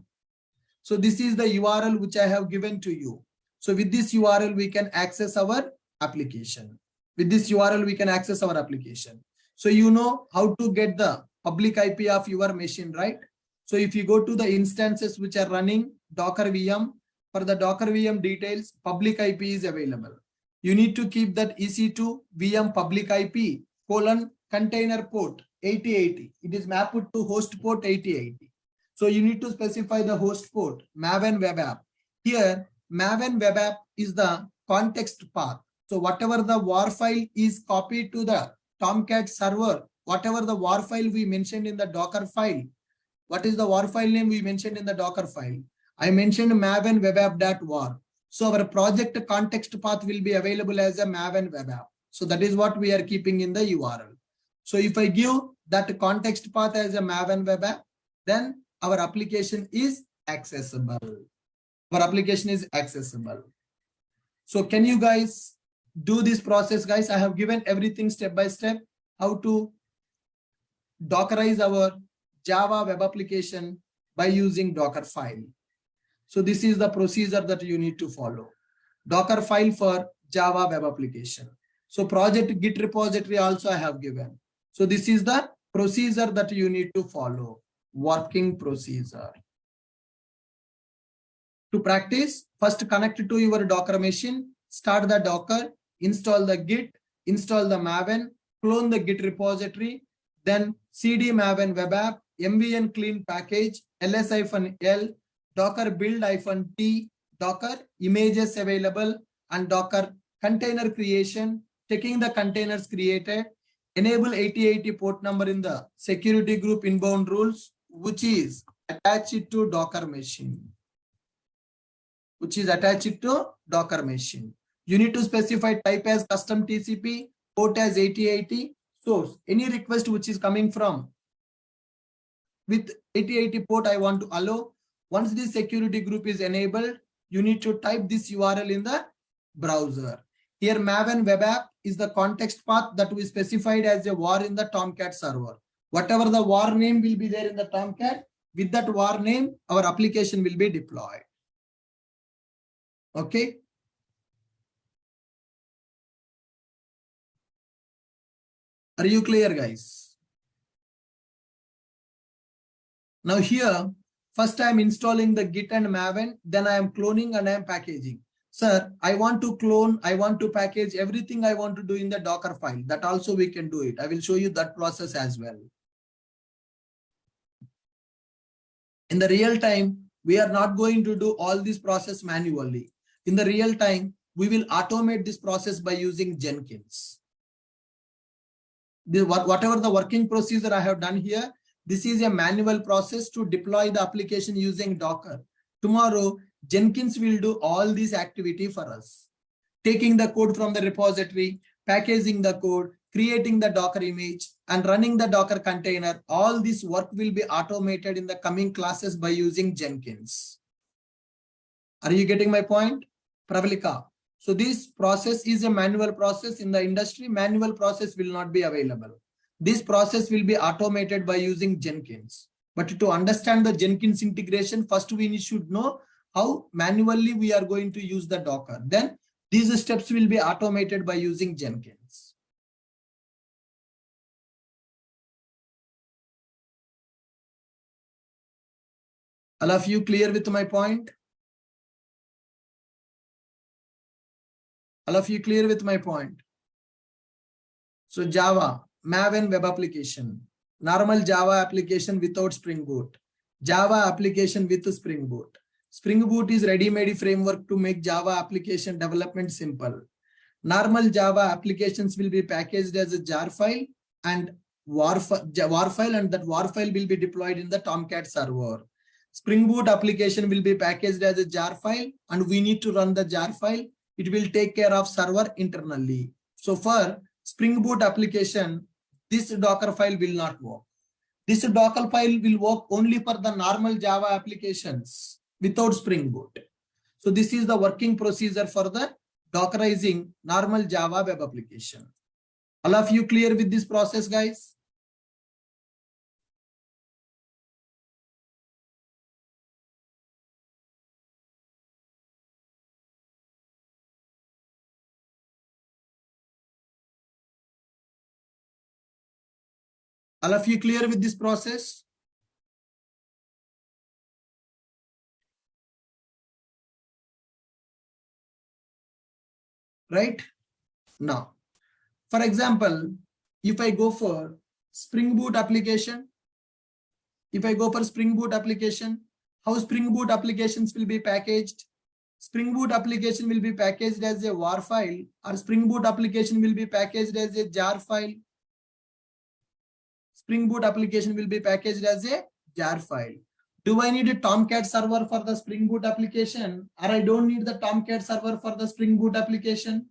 So this is the URL which I have given to you. So with this URL we can access our application. With this URL we can access our application. So you know how to get the public IP of your machine, right? So if you go to the instances which are running Docker VM, for the Docker VM details, public IP is available. You need to keep that EC2 VM public IP : container port 8080. It is mapped to host port 8080. So you need to specify the host port, Maven web app. Here, Maven web app is the context path. So whatever the WAR file is copied to the Tomcat server, whatever the WAR file we mentioned in the Docker file, what is the WAR file name we mentioned in the Docker file? I mentioned Maven web app.war. So our project context path will be available as a Maven web app. So that is what we are keeping in the URL. So if I give that context path as a Maven web app, then our application is accessible. Our application is accessible. So can you guys do this process, guys? I have given everything step by step, how to Dockerize our Java web application by using Docker file. So this is the procedure that you need to follow. Docker file for Java web application. So project Git repository also I have given. So this is the procedure that you need to follow. Working procedure. To practice, first connect to your Docker machine, start the Docker, install the Git, install the Maven, clone the Git repository, then cd Maven web app, mvn clean package, ls-l, Docker build-t, Docker images available, and Docker container creation, checking the containers created, enable 8080 port number in the security group inbound rules, which is attached to Docker machine. You need to specify type as custom TCP, port as 8080, source. Any request which is coming from with 8080 port I want to allow. Once this security group is enabled, you need to type this URL in the browser. Here Maven web app is the context path that we specified as a var in the Tomcat server. Whatever the var name will be there in the Tomcat, with that var name, our application will be deployed. Okay. Are you clear, guys? Now here, first I am installing the Git and Maven, then I am cloning and I am packaging. Sir, I want to clone, I want to package everything I want to do in the Docker file. That also we can do it. I will show you that process as well. In the real time, we are not going to do all this process manually. In the real time, we will automate this process by using Jenkins. Whatever the working procedure I have done here, this is a manual process to deploy the application using Docker. Tomorrow, Jenkins will do all this activity for us. Taking the code from the repository, packaging the code, creating the Docker image, and running the Docker container. All this work will be automated in the coming classes by using Jenkins. Are you getting my point, Pravalika? So this process is a manual process. In the industry, manual process will not be available. This process will be automated by using Jenkins. But to understand the Jenkins integration, first we should know how manually we are going to use the Docker. Then these steps will be automated by using Jenkins. All of you clear with my point? All of you clear with my point? So Java, Maven web application, normal Java application without Spring Boot, Java application with Spring Boot. Spring Boot is ready-made framework to make Java application development simple. Normal Java applications will be packaged as a jar file and war file, and that war file will be deployed in the Tomcat server. Spring Boot application will be packaged as a jar file, and we need to run the jar file. It will take care of server internally. So for Spring Boot application, this Docker file will not work. This Docker file will work only for the normal Java applications without Spring Boot. So this is the working procedure for the Dockerizing normal Java web application. All of you clear with this process, guys? All of you clear with this process? Right? Now, for example, if I go for Spring Boot application, how Spring Boot applications will be packaged? Spring Boot application will be packaged as a war file, or Spring Boot application will be packaged as a jar file. Spring Boot application will be packaged as a jar file. Do I need a Tomcat server for the Spring Boot application, or I don't need the Tomcat server for the Spring Boot application?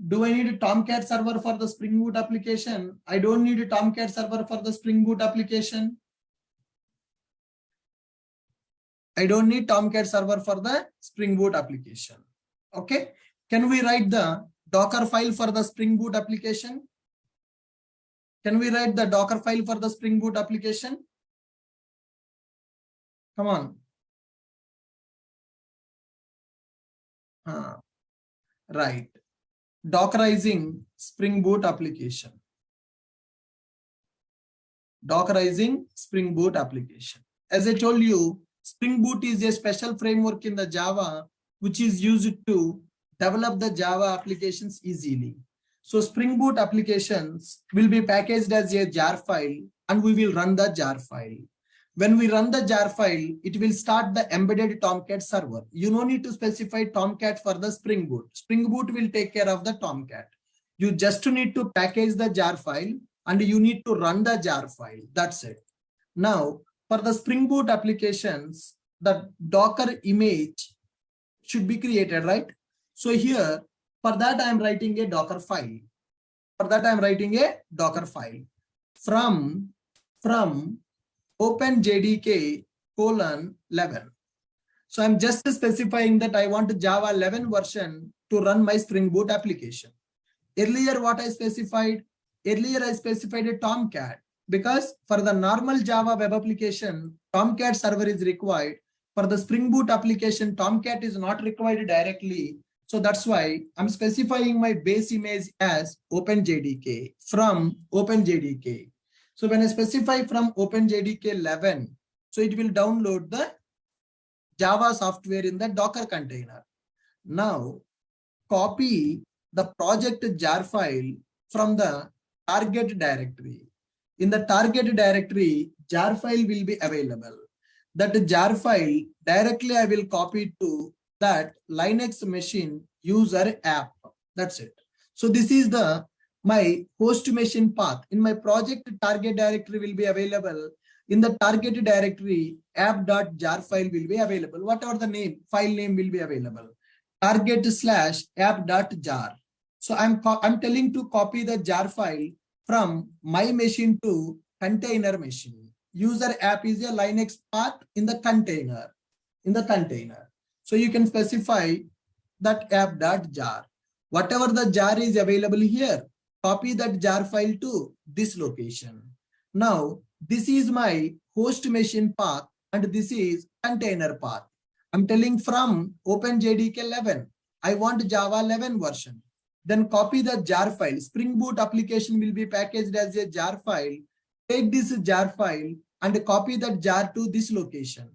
Do I need a Tomcat server for the Spring Boot application? I don't need a Tomcat server for the Spring Boot application. I don't need Tomcat server for the Spring Boot application. Okay. Can we write the Docker file for the Spring Boot application? Can we write the Docker file for the Spring Boot application? Come on. Right. Dockerizing Spring Boot application. Dockerizing Spring Boot application. As I told you, Spring Boot is a special framework in the Java which is used to develop the Java applications easily. So Spring Boot applications will be packaged as a jar file, and we will run the jar file. When we run the jar file, it will start the embedded Tomcat server. You no need to specify Tomcat for the Spring Boot. Spring Boot will take care of the Tomcat. You just need to package the jar file and you need to run the jar file. That's it. Now, for the Spring Boot applications, the Docker image should be created, right? So here, for that, I am writing a Docker file. From OpenJDK :11. So I'm just specifying that I want Java 11 version to run my Spring Boot application. Earlier, what I specified? Earlier, I specified a Tomcat, because for the normal Java web application, Tomcat server is required. For the Spring Boot application, Tomcat is not required directly. So that's why I'm specifying my base image as OpenJDK, from OpenJDK. So when I specify from OpenJDK 11, so it will download the Java software in the Docker container. Now, copy the project jar file from the target directory. In the target directory, jar file will be available. That jar file directly I will copy to that Linux machine user app. That's it. So this is my host machine path. In my project target directory will be available In the target directory, app.jar file will be available. Whatever the name, file name will be available. Target/app.jar. So I'm telling to copy the jar file from my machine to container machine. User app is a Linux path in the container. So you can specify that app.jar. Whatever the jar is available here, copy that jar file to this location. Now, this is my host machine path and this is container path. I'm telling from OpenJDK 11, I want Java 11 version. Then copy the jar file. Spring Boot application will be packaged as a jar file. Take this jar file and copy that jar to this location.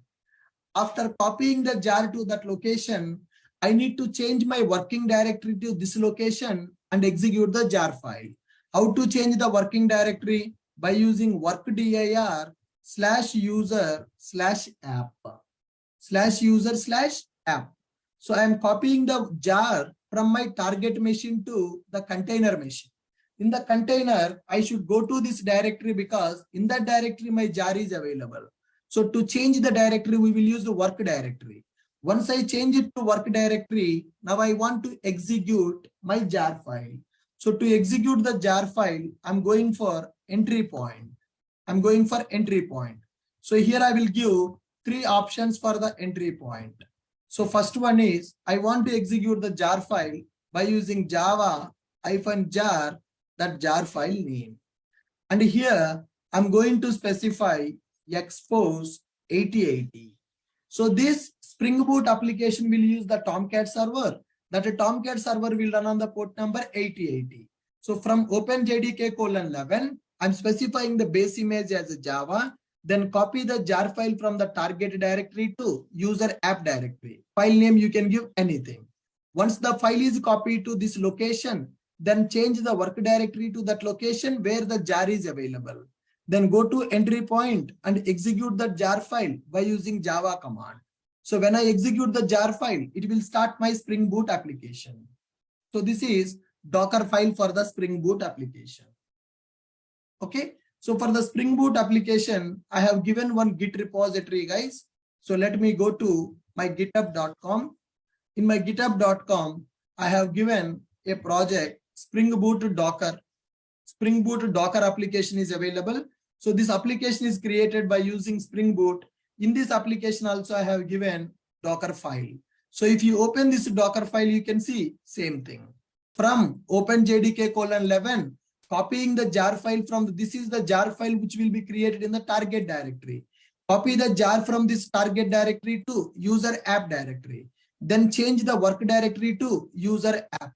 After copying the jar to that location, I need to change my working directory to this location and execute the jar file. How to change the working directory? By using workdir/user/app. So I am copying the jar from my target machine to the container machine. In the container, I should go to this directory because in that directory my jar is available. So to change the directory, we will use the work directory. Once I change it to work directory, now I want to execute my jar file. So to execute the jar file, I'm going for entry point. So here I will give 3 options for the entry point. So first one is I want to execute the jar file by using java-jar, that jar file name. And here I'm going to specify expose 8080. So this Spring Boot application will use the Tomcat server. That Tomcat server will run on the port number 8080. So from OpenJDK:11, I'm specifying the base image as a Java, then copy the jar file from the target directory to user app directory. File name you can give anything. Once the file is copied to this location, then change the work directory to that location where the jar is available. Then go to entry point and execute the jar file by using Java command. So when I execute the jar file, it will start my Spring Boot application. So this is Docker file for the Spring Boot application. Okay. So for the Spring Boot application, I have given one Git repository, guys. So let me go to my github.com. In my github.com, I have given a project Spring Boot Docker. Spring Boot Docker application is available. So this application is created by using Spring Boot. In this application also I have given Docker file. So if you open this Docker file, you can see same thing. From OpenJDK:11, copying the jar file from this is the jar file which will be created in the target directory. Copy the jar from this target directory to user app directory. Then change the work directory to user app.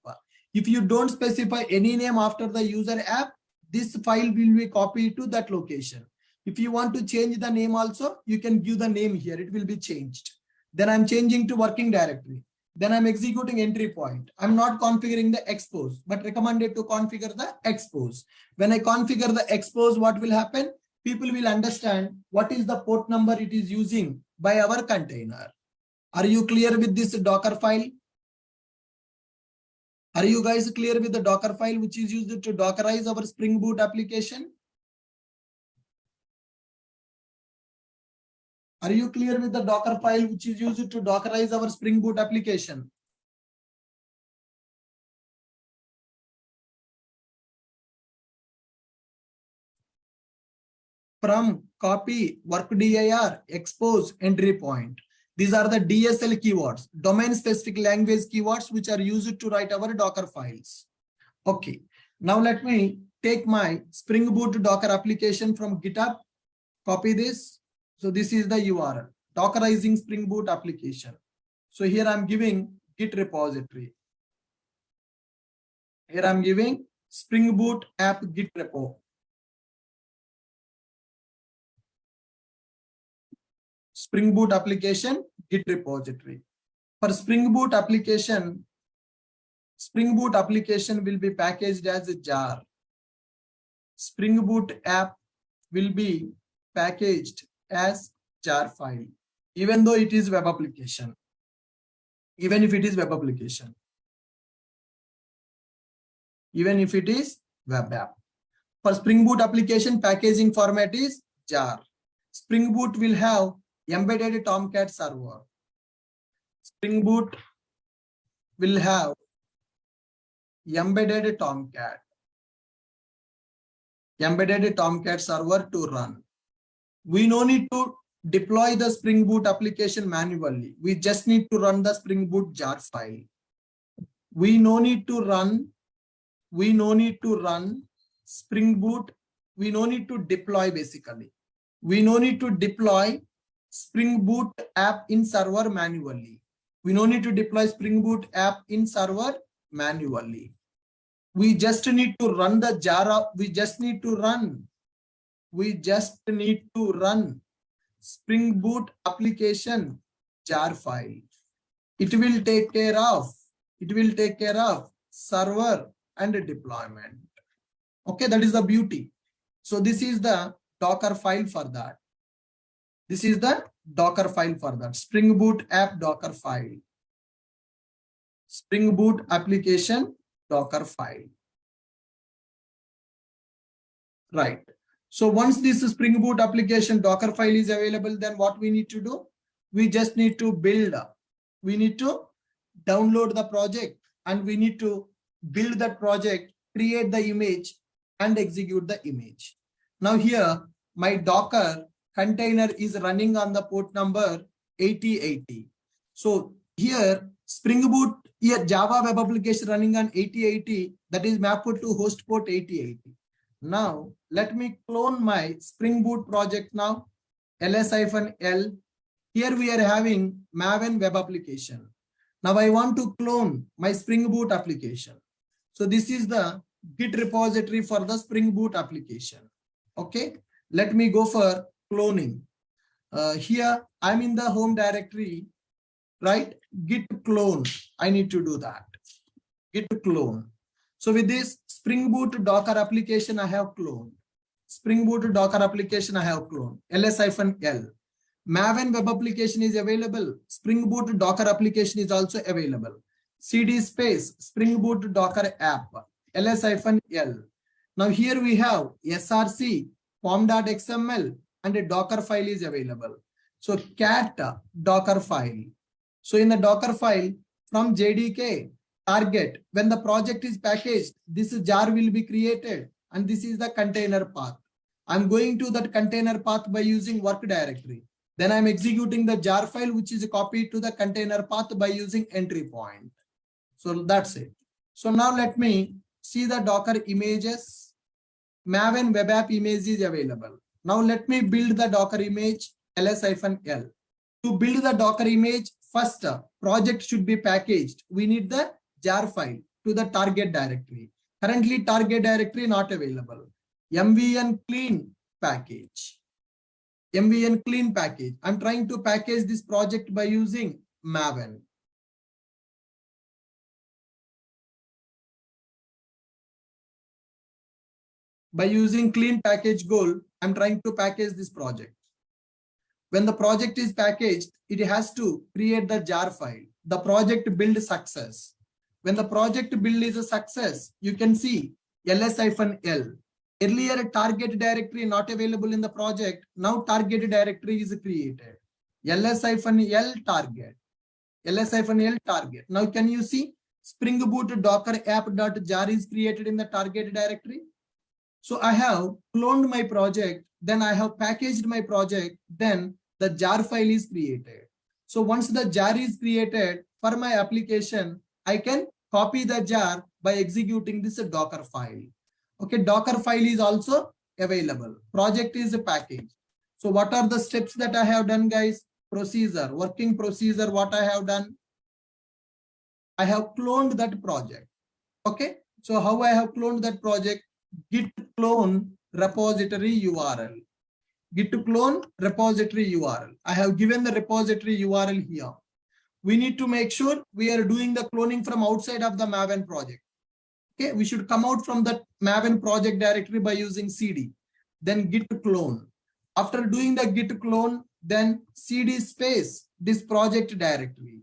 If you don't specify any name after the user app, this file will be copied to that location. If you want to change the name also, you can give the name here. It will be changed. Then I'm changing to working directory. Then I'm executing entry point. I'm not configuring the expose, but recommended to configure the expose. When I configure the expose, what will happen? People will understand what is the port number it is using by our container. Are you clear with this Docker file? Are you guys clear with the Docker file which is used to Dockerize our Spring Boot application? Are you clear with the Docker file which is used to Dockerize our Spring Boot application? From copy, workdir, expose, entry point. These are the DSL keywords, domain specific language keywords, which are used to write our Docker files. Okay, now let me take my Spring Boot Docker application from GitHub, copy this. So this is the URL, Dockerizing Spring Boot application. So here I'm giving Git repository. Here I'm giving Spring Boot app Git repo. Spring Boot application Git repository. For Spring Boot application will be packaged as a jar. Spring Boot app will be packaged as jar file, even though it is web application. Even if it is web application. Even if it is web app. For Spring Boot application, packaging format is jar. Spring Boot will have embedded Tomcat server. Spring Boot will have embedded Tomcat server to run. We no need to deploy the Spring Boot application manually. We just need to run the Spring Boot jar file. We no need to run Spring Boot. We no need to deploy basically. We no need to deploy Spring Boot app in server manually. We no need to deploy Spring Boot app in server manually. We just need to run the jar. We just need to run Spring Boot application jar file. It will take care of server and deployment. Okay, that is the beauty. So this is the Docker file for that. Spring Boot app Docker file. Spring Boot application Docker file. Right. So once this Spring Boot application Docker file is available, then what we need to do? We just need to build. We need to download the project and we need to build that project, create the image and execute the image. Now here my Docker container is running on the port number 8080. So here Spring Boot, here Java web application running on 8080, that is mapped to host port 8080. Now let me clone my Spring Boot project now. ls-l. Here we are having Maven web application. Now I want to clone my Spring Boot application. So this is the Git repository for the Spring Boot application. Okay, let me go for cloning. Here I'm in the home directory, right? Git clone. I need to do that. Git clone. So with this Spring Boot Docker application, I have cloned. Spring Boot Docker application, I have cloned. ls-l. Maven web application is available. Spring Boot Docker application is also available. cd space Spring Boot Docker app. ls-l. Now here we have src, pom.xml and a Docker file is available. So cat Docker file. So in the Docker file from JDK target, when the project is packaged, this jar will be created and this is the container path. I'm going to that container path by using work directory. Then I'm executing the jar file, which is copied to the container path by using entry point. So that's it. So now let me see the Docker images. Maven web app image is available. Now let me build the Docker image ls-l. To build the Docker image, first project should be packaged. We need the jar file to the target directory. Currently target directory not available. mvn clean package. mvn clean package. I'm trying to package this project by using Maven. By using clean package goal, I'm trying to package this project. When the project is packaged, it has to create the jar file. The project build success. When the project build is a success, you can see ls-l. Earlier target directory not available in the project. Now target directory is created. ls-l target. ls-l target. Now can you see Spring Boot Docker app.jar is created in the target directory? So I have cloned my project, then I have packaged my project, then the jar file is created. So once the jar is created for my application, I can copy the jar by executing this Docker file. Okay, Docker file is also available. Project is a package. So what are the steps that I have done, guys? Procedure, working procedure, what I have done? I have cloned that project. Okay, so how I have cloned that project? Git clone repository URL. Git clone repository URL. I have given the repository URL here. We need to make sure we are doing the cloning from outside of the Maven project. Okay, we should come out from the Maven project directory by using cd. Then git clone. After doing the git clone, then cd space this project directory.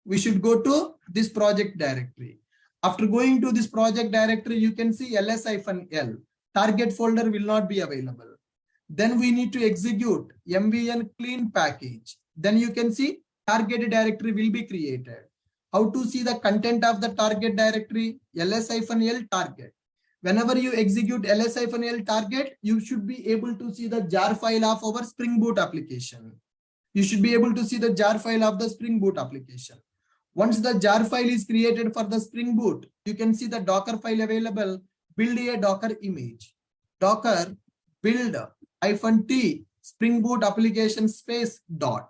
We should go to this project directory. After going to this project directory, you can see ls-l. Target folder will not be available. Then we need to execute mvn clean package. Then you can see target directory will be created. How to see the content of the target directory? ls-l target. Whenever you execute ls-l target, you should be able to see the jar file of our Spring Boot application. You should be able to see the jar file of the Spring Boot application. Once the jar file is created for the Spring Boot, you can see the Docker file available. Build a Docker image. Docker build -t Spring Boot application space dot.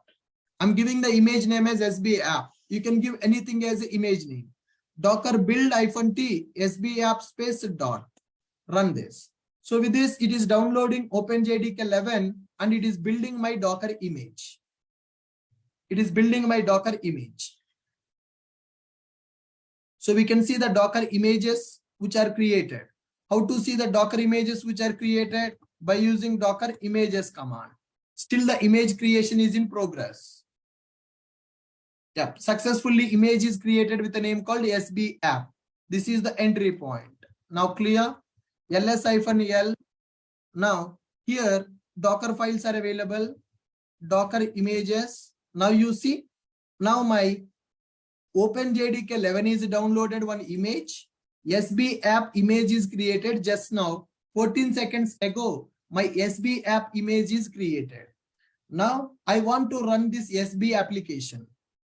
I'm giving the image name as SB app. You can give anything as an image name. Docker build -t SB app space dot. Run this. So with this, it is downloading OpenJDK 11 and it is building my Docker image. It is building my Docker image. So we can see the Docker images which are created. How to see the Docker images which are created? By using Docker images command. Still the image creation is in progress. Yeah, successfully image is created with a name called SB app. This is the entry point. Now clear? ls-l. Now here Docker files are available. Docker images. Now you see, now my OpenJDK 11 is downloaded one image. SB app image is created just now. 14 seconds ago, my SB app image is created. Now I want to run this SB application.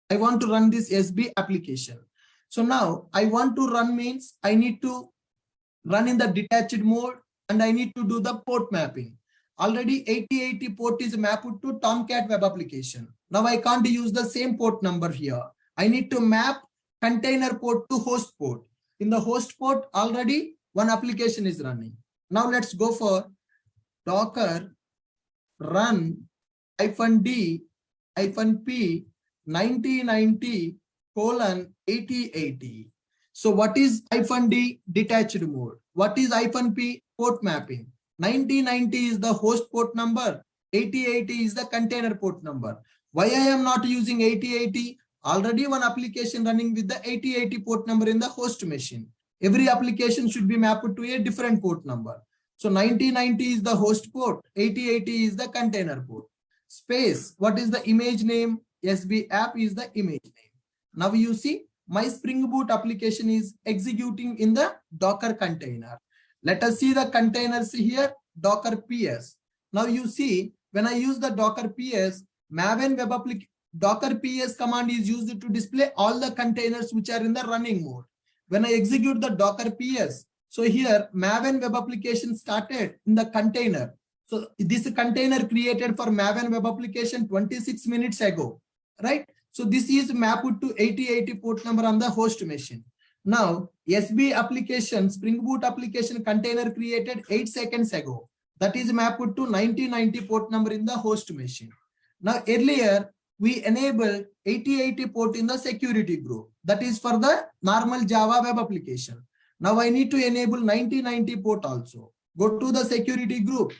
I want to run this SB application. So now I want to run means I need to run in the detached mode and I need to do the port mapping. Already 8080 port is mapped to Tomcat web application. Now I can't use the same port number here. I need to map container port to host port. In the host port, already one application is running. Now let's go for Docker run -d -p 9090:8080. So what is -d? Detached mode. What is -p? Port mapping. 9090 is the host port number. 8080 is the container port number. Why I am not using 8080? Already one application running with the 8080 port number in the host machine. Every application should be mapped to a different port number. So 9090 is the host port. 8080 is the container port. Space. What is the image name? SB app is the image name. Now you see my Spring Boot application is executing in the Docker container. Let us see the containers here. Docker PS. Now you see when I use the Docker PS, Maven web application. Docker PS command is used to display all the containers which are in the running mode. When I execute the Docker PS, so here Maven web application started in the container. So this container created for Maven web application 26 minutes ago, right? So this is mapped to 8080 port number on the host machine. Now SB application, Spring Boot application container created 8 seconds ago. That is mapped to 9090 port number in the host machine. Now earlier, we enabled 8080 port in the security group. That is for the normal Java web application. Now I need to enable 9090 port also. Go to the security group.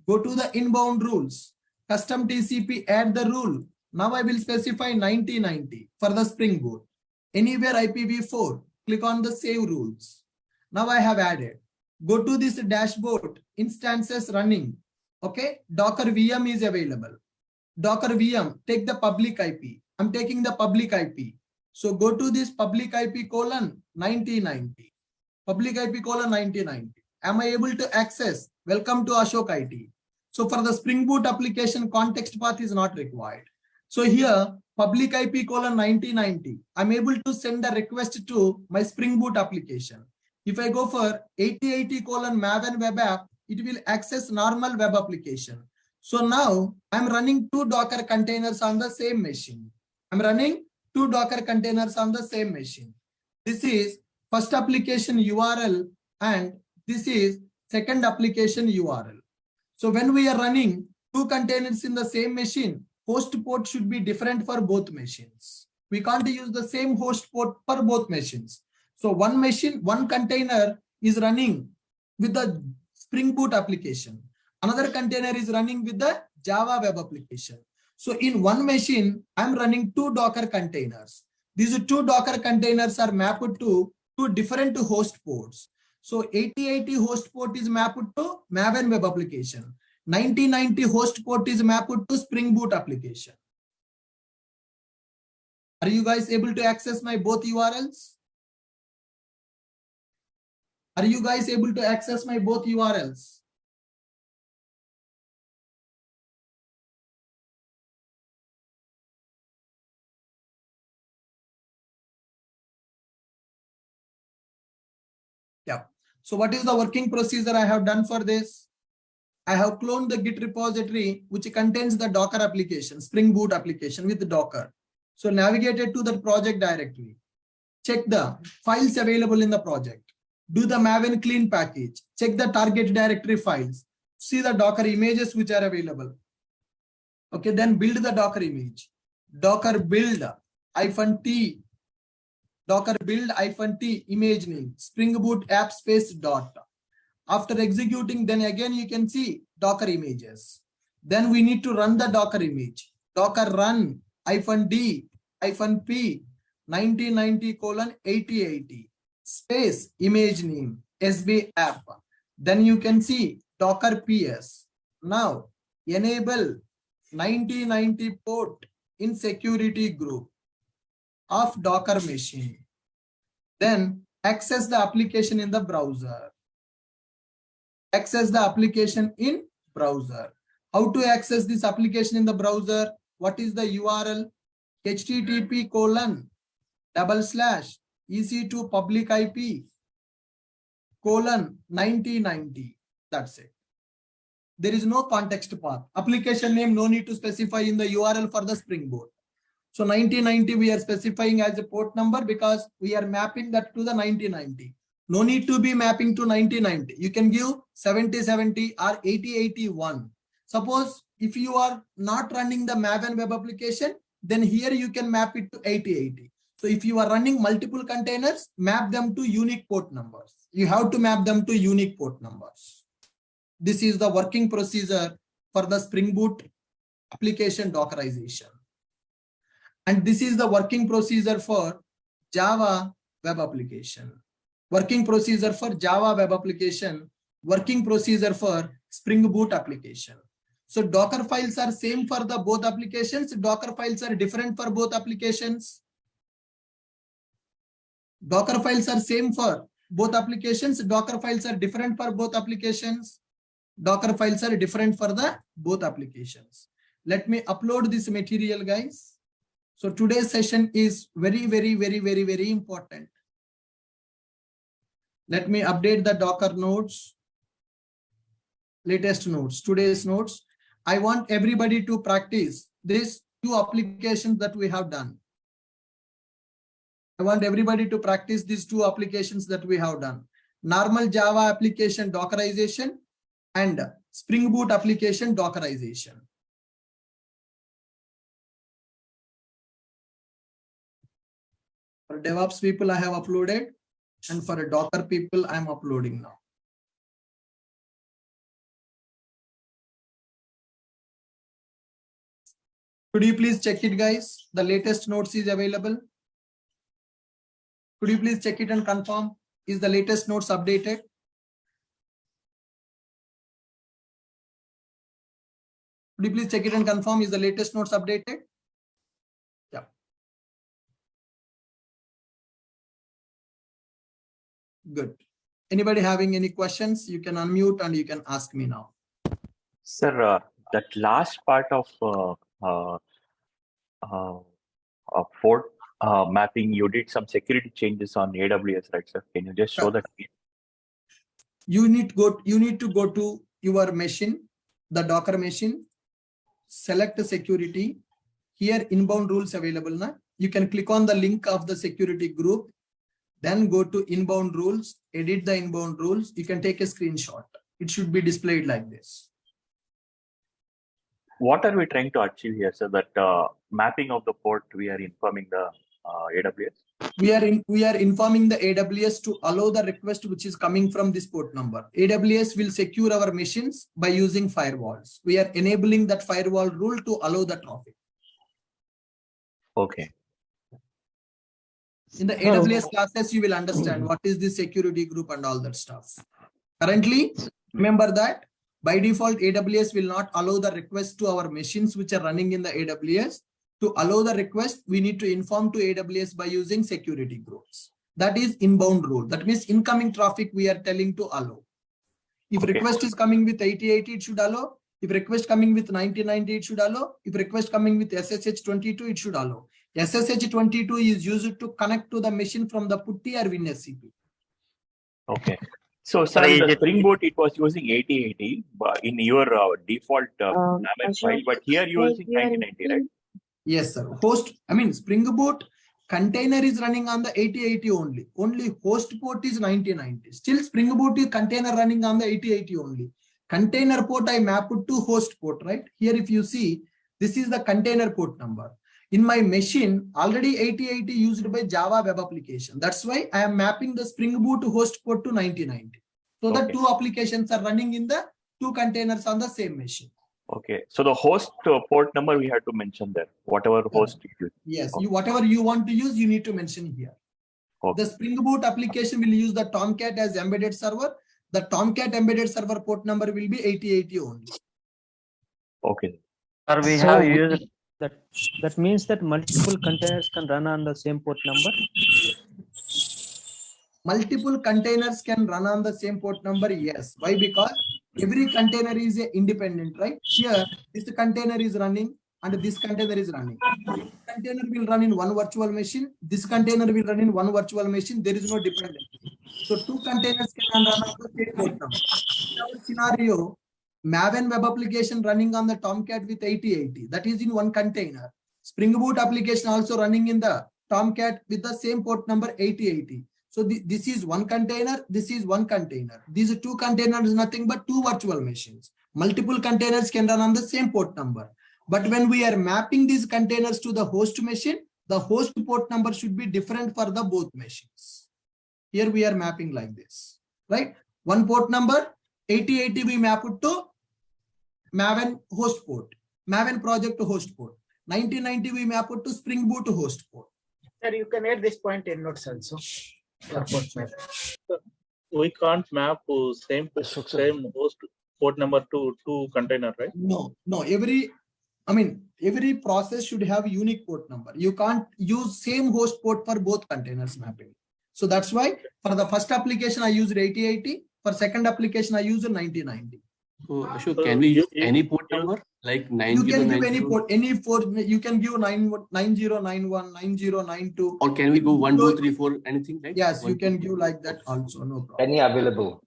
Go to the inbound rules. Custom TCP, add the rule. Now I will specify 9090 for the Spring Boot. Anywhere IPv4, click on the save rules. Now I have added. Go to this dashboard, instances running. Okay, Docker VM is available. Docker VM, take the public IP. I'm taking the public IP. So go to this public IP colon 9090. Public IP colon 9090. Am I able to access? Welcome to Ashok IT. So for the Spring Boot application, context path is not required. So here, public IP colon 9090. I'm able to send a request to my Spring Boot application. If I go for 8080 colon Maven web app, it will access normal web application. So now I'm running two Docker containers on the same machine. I'm running two Docker containers on the same machine. This is first application URL and this is second application URL. So when we are running two containers in the same machine, host port should be different for both machines. We can't use the same host port for both machines. So one machine, one container is running with the Spring Boot application. Another container is running with the Java web application. So in one machine, I'm running two Docker containers. These two Docker containers are mapped to two different host ports. So 8080 host port is mapped to Maven web application. 1990 host port is mapped to Spring Boot application. Are you guys able to access my both URLs? Are you guys able to access my both URLs? Yeah. So what is the working procedure I have done for this? I have cloned the Git repository which contains the Docker application, Spring Boot application with Docker. So navigated to the project directory. Check the files available in the project. Do the Maven clean package. Check the target directory files. See the Docker images which are available. Okay, then build the Docker image. Docker build -t. Docker build -t image name. Spring Boot app space dot. After executing, then again you can see Docker images. Then we need to run the Docker image. Docker run -d -p 1990:8080 space image name SB app. Then you can see Docker PS. Now enable 9090 port in security group of Docker machine. Then access the application in the browser. Access the application in browser. How to access this application in the browser? What is the URL? http:// public IP :9090. That's it. There is no context path. Application name no need to specify in the URL for the Spring Boot. So 9090 we are specifying as a port number because we are mapping that to the 9090. No need to be mapping to 9090. You can give 7070 or 8081. Suppose if you are not running the Maven web application, then here you can map it to 8080. So if you are running multiple containers, map them to unique port numbers. You have to map them to unique port numbers. This is the working procedure for the Spring Boot application Dockerization. And this is the working procedure for Java web application. Working procedure for Java web application. Working procedure for Spring Boot application. So Docker files are same for the both applications. Docker files are different for both applications. Docker files are same for both applications. Docker files are different for both applications. Docker files are different for the both applications. Let me upload this material, guys. So today's session is very important. Let me update the Docker nodes, latest nodes, today's nodes. I want everybody to practice these two applications that we have done. I want everybody to practice these two applications that we have done. Normal Java application Dockerization and Spring Boot application Dockerization. For DevOps people, I have uploaded, and for Docker people, I am uploading now. Could you please check it, guys? The latest notes is available. Could you please check it and confirm? Is the latest notes updated? Could you please check it and confirm? Is the latest notes updated? Yeah. Good. Anybody having any questions? You can unmute and you can ask me now. Sir, that last part of port mapping, you did some security changes on AWS, right, sir? Can you just show that? You need to go to your machine, the Docker machine, select security. Here inbound rules available. Na? You can click on the link of the security group, then go to inbound rules, edit the inbound rules. You can take a screenshot. It should be displayed like this. What are we trying to achieve here, sir? That mapping of the port, we are informing the AWS? We are informing the AWS to allow the request which is coming from this port number. AWS will secure our machines by using firewalls. We are enabling that firewall rule to allow the traffic. Okay. In the AWS classes, you will understand what is the security group and all that stuff. Currently, remember that By default, AWS will not allow the request to our machines which are running in the AWS. To allow the request, we need to inform to AWS by using security groups. That is inbound rule. That means incoming traffic we are telling to allow. If request is coming with 8080, it should allow. If request coming with 9090, it should allow. If request coming with SSH22, it should allow. SSH22 is used to connect to the machine from the putty or WinSCP. Okay. So, sir, in the Spring Boot, it was using 8080 in your default file, but here you are using 9090, right? Yes, sir. Spring Boot container is running on the 8080 only. Only host port is 9090. Still Spring Boot is container running on the 8080 only. Container port I mapped to host port, right? Here if you see, this is the container port number. In my machine, already 8080 used by Java web application. That's why I am mapping the Spring Boot host port to 9090. So that two applications are running in the two containers on the same machine. Okay, so the host port number we have to mention there, whatever host you use. Yes, whatever you want to use, you need to mention here. Okay. The Spring Boot application will use the Tomcat as embedded server. The Tomcat embedded server port number will be 8080 only. Okay. Sir, we have used that. That means that multiple containers can run on the same port number. Multiple containers can run on the same port number. Yes. Why? Because every container is independent, right? Here, this container is running and this container is running. This container will run in one virtual machine. This container will run in one virtual machine. There is no dependency. So two containers can run on the same port number. In our scenario, Maven web application running on the Tomcat with 8080. That is in one container. Spring Boot application also running in the Tomcat with the same port number 8080. So this is one container, this is one container. These two containers is nothing but two virtual machines. Multiple containers can run on the same port number. But when we are mapping these containers to the host machine, the host port number should be different for the both machines. Here we are mapping like this, right? One port number, 8080 we map it to Maven host port, Maven project host port. 9090 we map it to Spring Boot host port. Sir, you can add this point in notes also. We can't map same host port number to two container, right? No. Every process should have unique port number. You can't use same host port for both containers mapping. So that's why for the first application I used 8080. For second application I used 9090. So can we use any port number like 90? You can give any port, you can give 9091, 9092. Or can we go 1, 2, 3, 4, anything like? Yes, you can give like that also, no problem. Any available.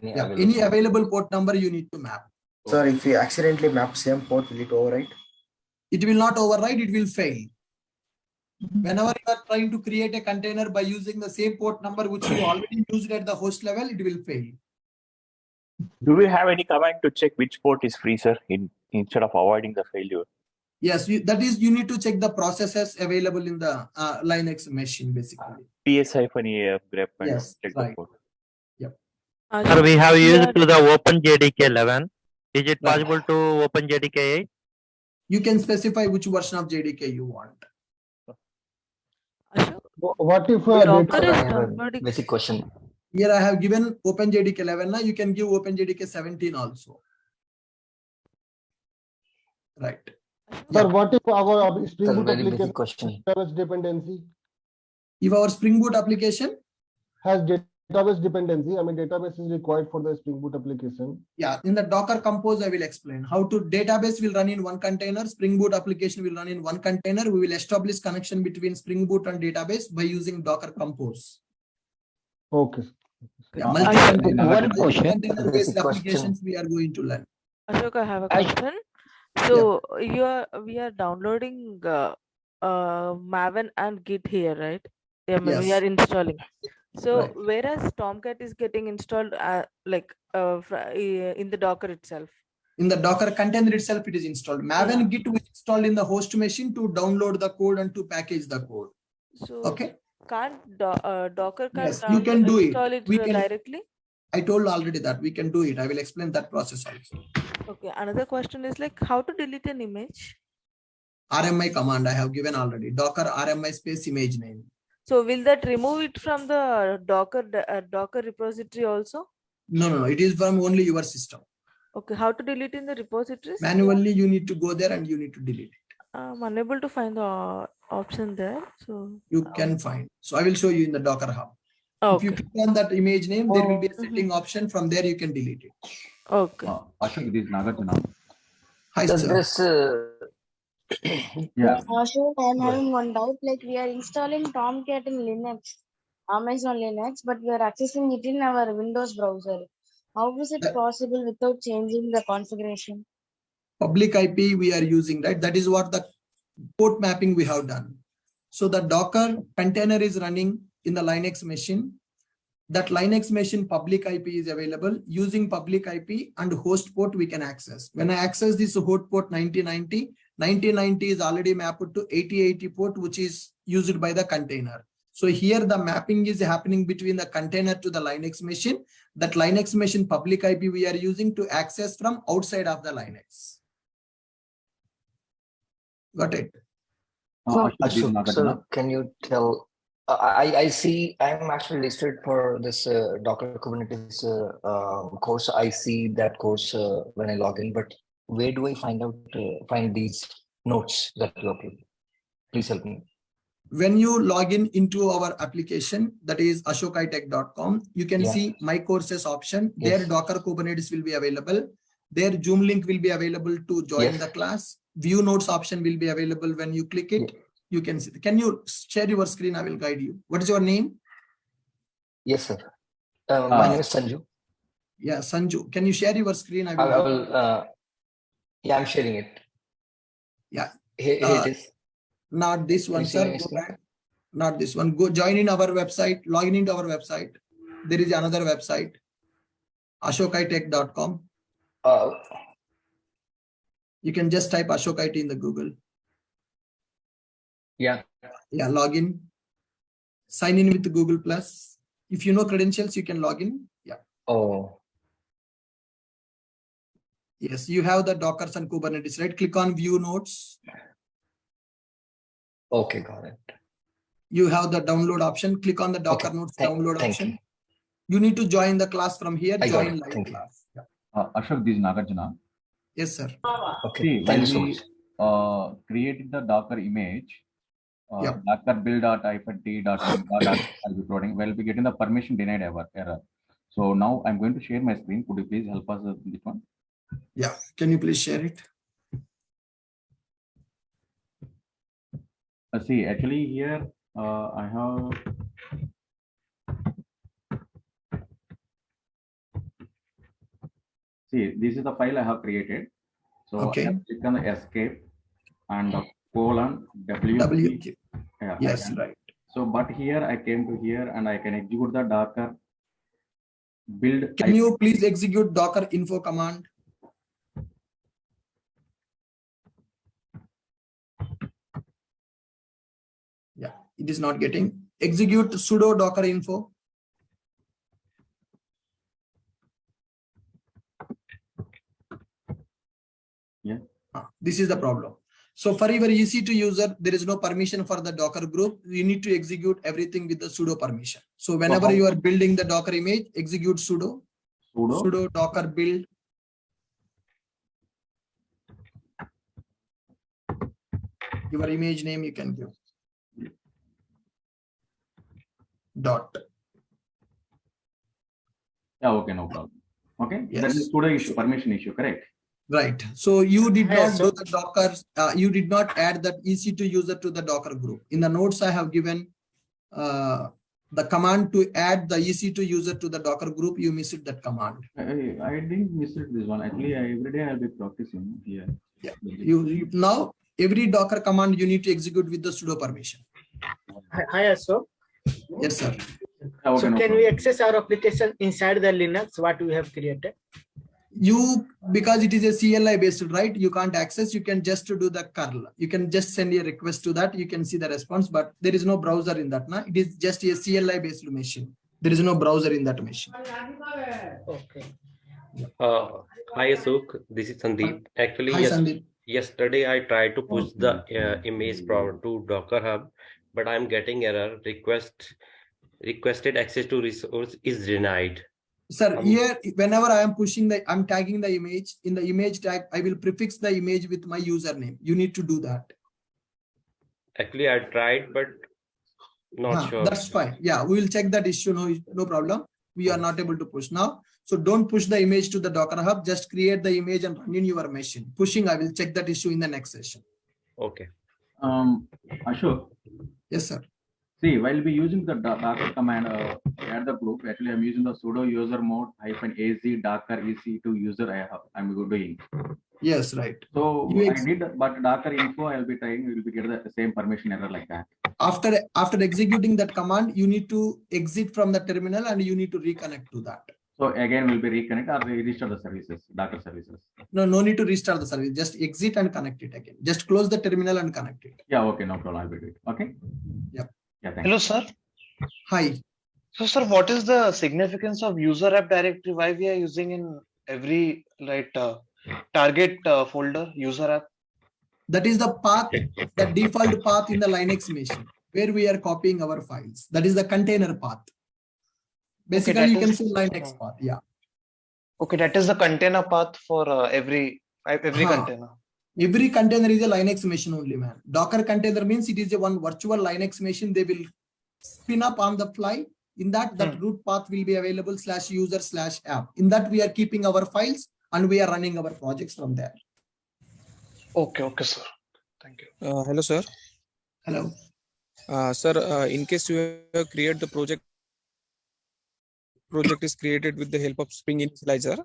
Any available port number you need to map. Sir, if we accidentally map same port, will it overwrite? It will not overwrite, it will fail. Whenever you are trying to create a container by using the same port number which you already used at the host level, it will fail. Do we have any command to check which port is free, sir, instead of avoiding the failure? Yes, that is, you need to check the processes available in the Linux machine, basically. ps-ef grep and yes, check right. the port. Yep. Sir, we have used to the OpenJDK 11. Is it possible to open JDK 8? You can specify which version of JDK you want. What if basic question? Here I have given OpenJDK 11. Now you can give OpenJDK 17 also. Right. Sir, what if our Spring Boot very basic application question. database dependency If our Spring Boot application has database dependency, database is required for the Spring Boot application. Yeah, in the Docker Compose, I will explain how to database will run in one container. Spring Boot application will run in one container. We will establish connection between Spring Boot and database by using Docker Compose. Okay. Yeah, one question. Container-based applications we are going to learn. Ashok, I have a question. So we are downloading Maven and Git here, right? Yeah, Yes. we are installing. So Right. whereas Tomcat is getting installed in the Docker itself. In the Docker container itself, it is installed. Maven Git will install in the host machine to download the code and to package the code. So Okay. can't Docker Yes, you can do it. install it We can- directly? I told already that we can do it. I will explain that process also. Okay. Another question is like how to delete an image. RMI command I have given already. Docker RMI space image name. So will that remove it from the Docker repository also? No. It is from only your system. Okay, how to delete in the repositories? Manually, you need to go there and you need to delete it. I'm unable to find the option there. So You can find. So I will show you in the Docker Hub. okay. If you click on that image name, there will be a setting option. From there, you can delete it. Okay. Ashok, this is Nagarjuna. Hi, Does sir. this Yeah. Ashok, I'm having one doubt. Like we are installing Tomcat in Linux, Amazon Linux, but we are accessing it in our Windows browser. How is it possible without changing the configuration? Public IP we are using, right? That is what the port mapping we have done. So the Docker container is running in the Linux machine. That Linux machine public IP is available. Using public IP and host port we can access. When I access this host port 9090, 9090 is already mapped to 8080 port, which is used by the container. So here the mapping is happening between the container to the Linux machine. That Linux machine public IP we are using to access from outside of the Linux. Got it? Ashok, so can you tell? I see I'm actually listed for this Docker Kubernetes course. I see that course when I log in, but where do I find these notes that you upload? Please help me. When you log in into our application, that is ashokitech.com, you can see my courses option. There Docker Kubernetes will be available. There Zoom link will be available to join the class. View notes option will be available. When you click it, you can see. Can you share your screen? I will guide you. What is your name? Yes, sir. My name is Sanju. Yeah, Sanju. Can you share your screen? I will. Yeah, I'm sharing it. Yeah. Here it is. Not this one, sir. Not this one. Go join in our website. Log in into our website. There is another website, ashokitech.com. You can just type Ashokite in the Google. Yeah. Yeah, log in. Sign in with Google Plus. If you know credentials, you can log in. Yeah. Oh. Yes, you have the Dockers and Kubernetes, right? Click on View Notes. Okay, got it. You have the download option. Click on the Docker Notes download option. You. You need to join the class from here. I join got it. live class. Yeah. Ashok, this is Nagarjuna. Yes, sir. Okay. When we created the Docker image, Docker build.ifd.com I'll be uploading. We'll be getting the permission denied error. So now I'm going to share my screen. Could you please help us with this one? Yeah. Can you please share it? See, actually here I have. See, this is the file I have created. So I have click on the escape and the colon W. Yeah, yes, right. So, but here I came to here and I can execute the Docker build. Can you please execute Docker info command? Yeah, it is not getting. Execute sudo Docker info. Yeah. This is the problem. So for your EC2 user, there is no permission for the Docker group. You need to execute everything with the sudo permission. So whenever you are building the Docker image, execute sudo Docker build. Your image name you can give. Dot. Yeah, okay, no problem. Okay, yes. That is sudo issue, permission issue, correct? Right. So you did not do the Docker, you did not add that EC2 user to the Docker group. In the notes I have given the command to add the EC2 user to the Docker group. You missed that command. I didn't miss it this one. Actually, every day I'll be practicing here. Yeah. You now every Docker command you need to execute with the sudo permission. Hi, Ashok. Yes, sir. So can we access our application inside the Linux what we have created? Because it is a CLI based, right? You can't access. You can just do the curl. You can just send a request to that. You can see the response, but there is no browser in that. It is just a CLI based machine. There is no browser in that machine. Okay. Hi Ashok, this is Sandeep. Actually, Hi, Sandeep. Yesterday I tried to push the image to Docker Hub, but I'm getting error. Requested access to resource is denied. Sir, here, whenever I am pushing I'm tagging the image, in the image tag, I will prefix the image with my username. You need to do that. Actually, I tried, but not sure. That's fine. Yeah, we will check that issue. No problem. We are not able to push now. So don't push the image to the Docker Hub. Just create the image and run in your machine. Pushing, I will check that issue in the next session. Okay. Ashok. Yes, sir. See, while we using the Docker command at the group, actually I'm using the sudo user mode -az docker ec2 user I'm doing. Yes, right. So I did, but Docker info I'll be trying, will be get the same permission error like that. After executing that command, you need to exit from the terminal and you need to reconnect to that. So again, we'll be reconnect or restart the services, Docker services. No need to restart the service. Just exit and connect it again. Just close the terminal and connect it. Yeah, okay, no problem. I'll be doing it. Okay. Yep. Yeah, thank Hello, you. sir. Hi. So, sir, what is the significance of user app directory? Why we are using in every target folder user app? That is the path, the default path in the Linux machine where we are copying our files. That is the container path. Basically, okay, you can say Linux path. Yeah. Okay, that is the container path for every container. Every container is a Linux machine only, man. Docker container means it is a one virtual Linux machine. They will spin up on the fly. In that root path will be available /user/app. In that we are keeping our files and we are running our projects from there. Okay, sir. Thank you. Hello, sir. Hello. Sir, in case you have created the project is created with the help of Spring Initializer,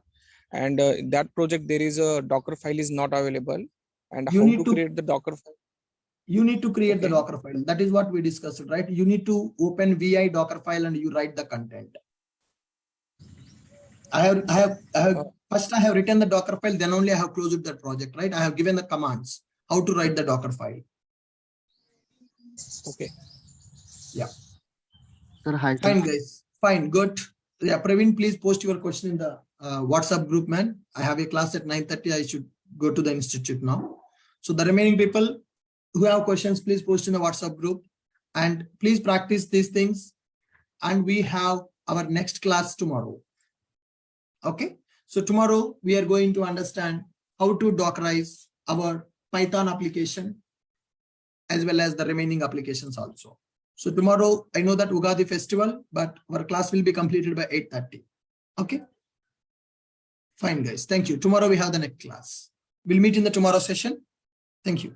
and in that project there is a Docker file is not available, and how to create the Docker file? You need to create the Docker file. That is what we discussed, right? You need to open vi Docker file and you write the content. First I have written the Docker file, then only I have closed that project, right? I have given the commands how to write the Docker file. Okay. Yeah. Sir, hi. Fine, guys. Fine, good. Yeah, Praveen, please post your question in the WhatsApp group, man. I have a class at 9:30. I should go to the institute now. So the remaining people who have questions, please post in the WhatsApp group and please practice these things. And we have our next class tomorrow. Okay. So tomorrow we are going to understand how to Dockerize our Python application as well as the remaining applications also. So tomorrow, I know that Ugadi festival, but our class will be completed by 8:30. Okay. Fine, guys. Thank you. Tomorrow we have the next class. We'll meet in the tomorrow session. Thank you.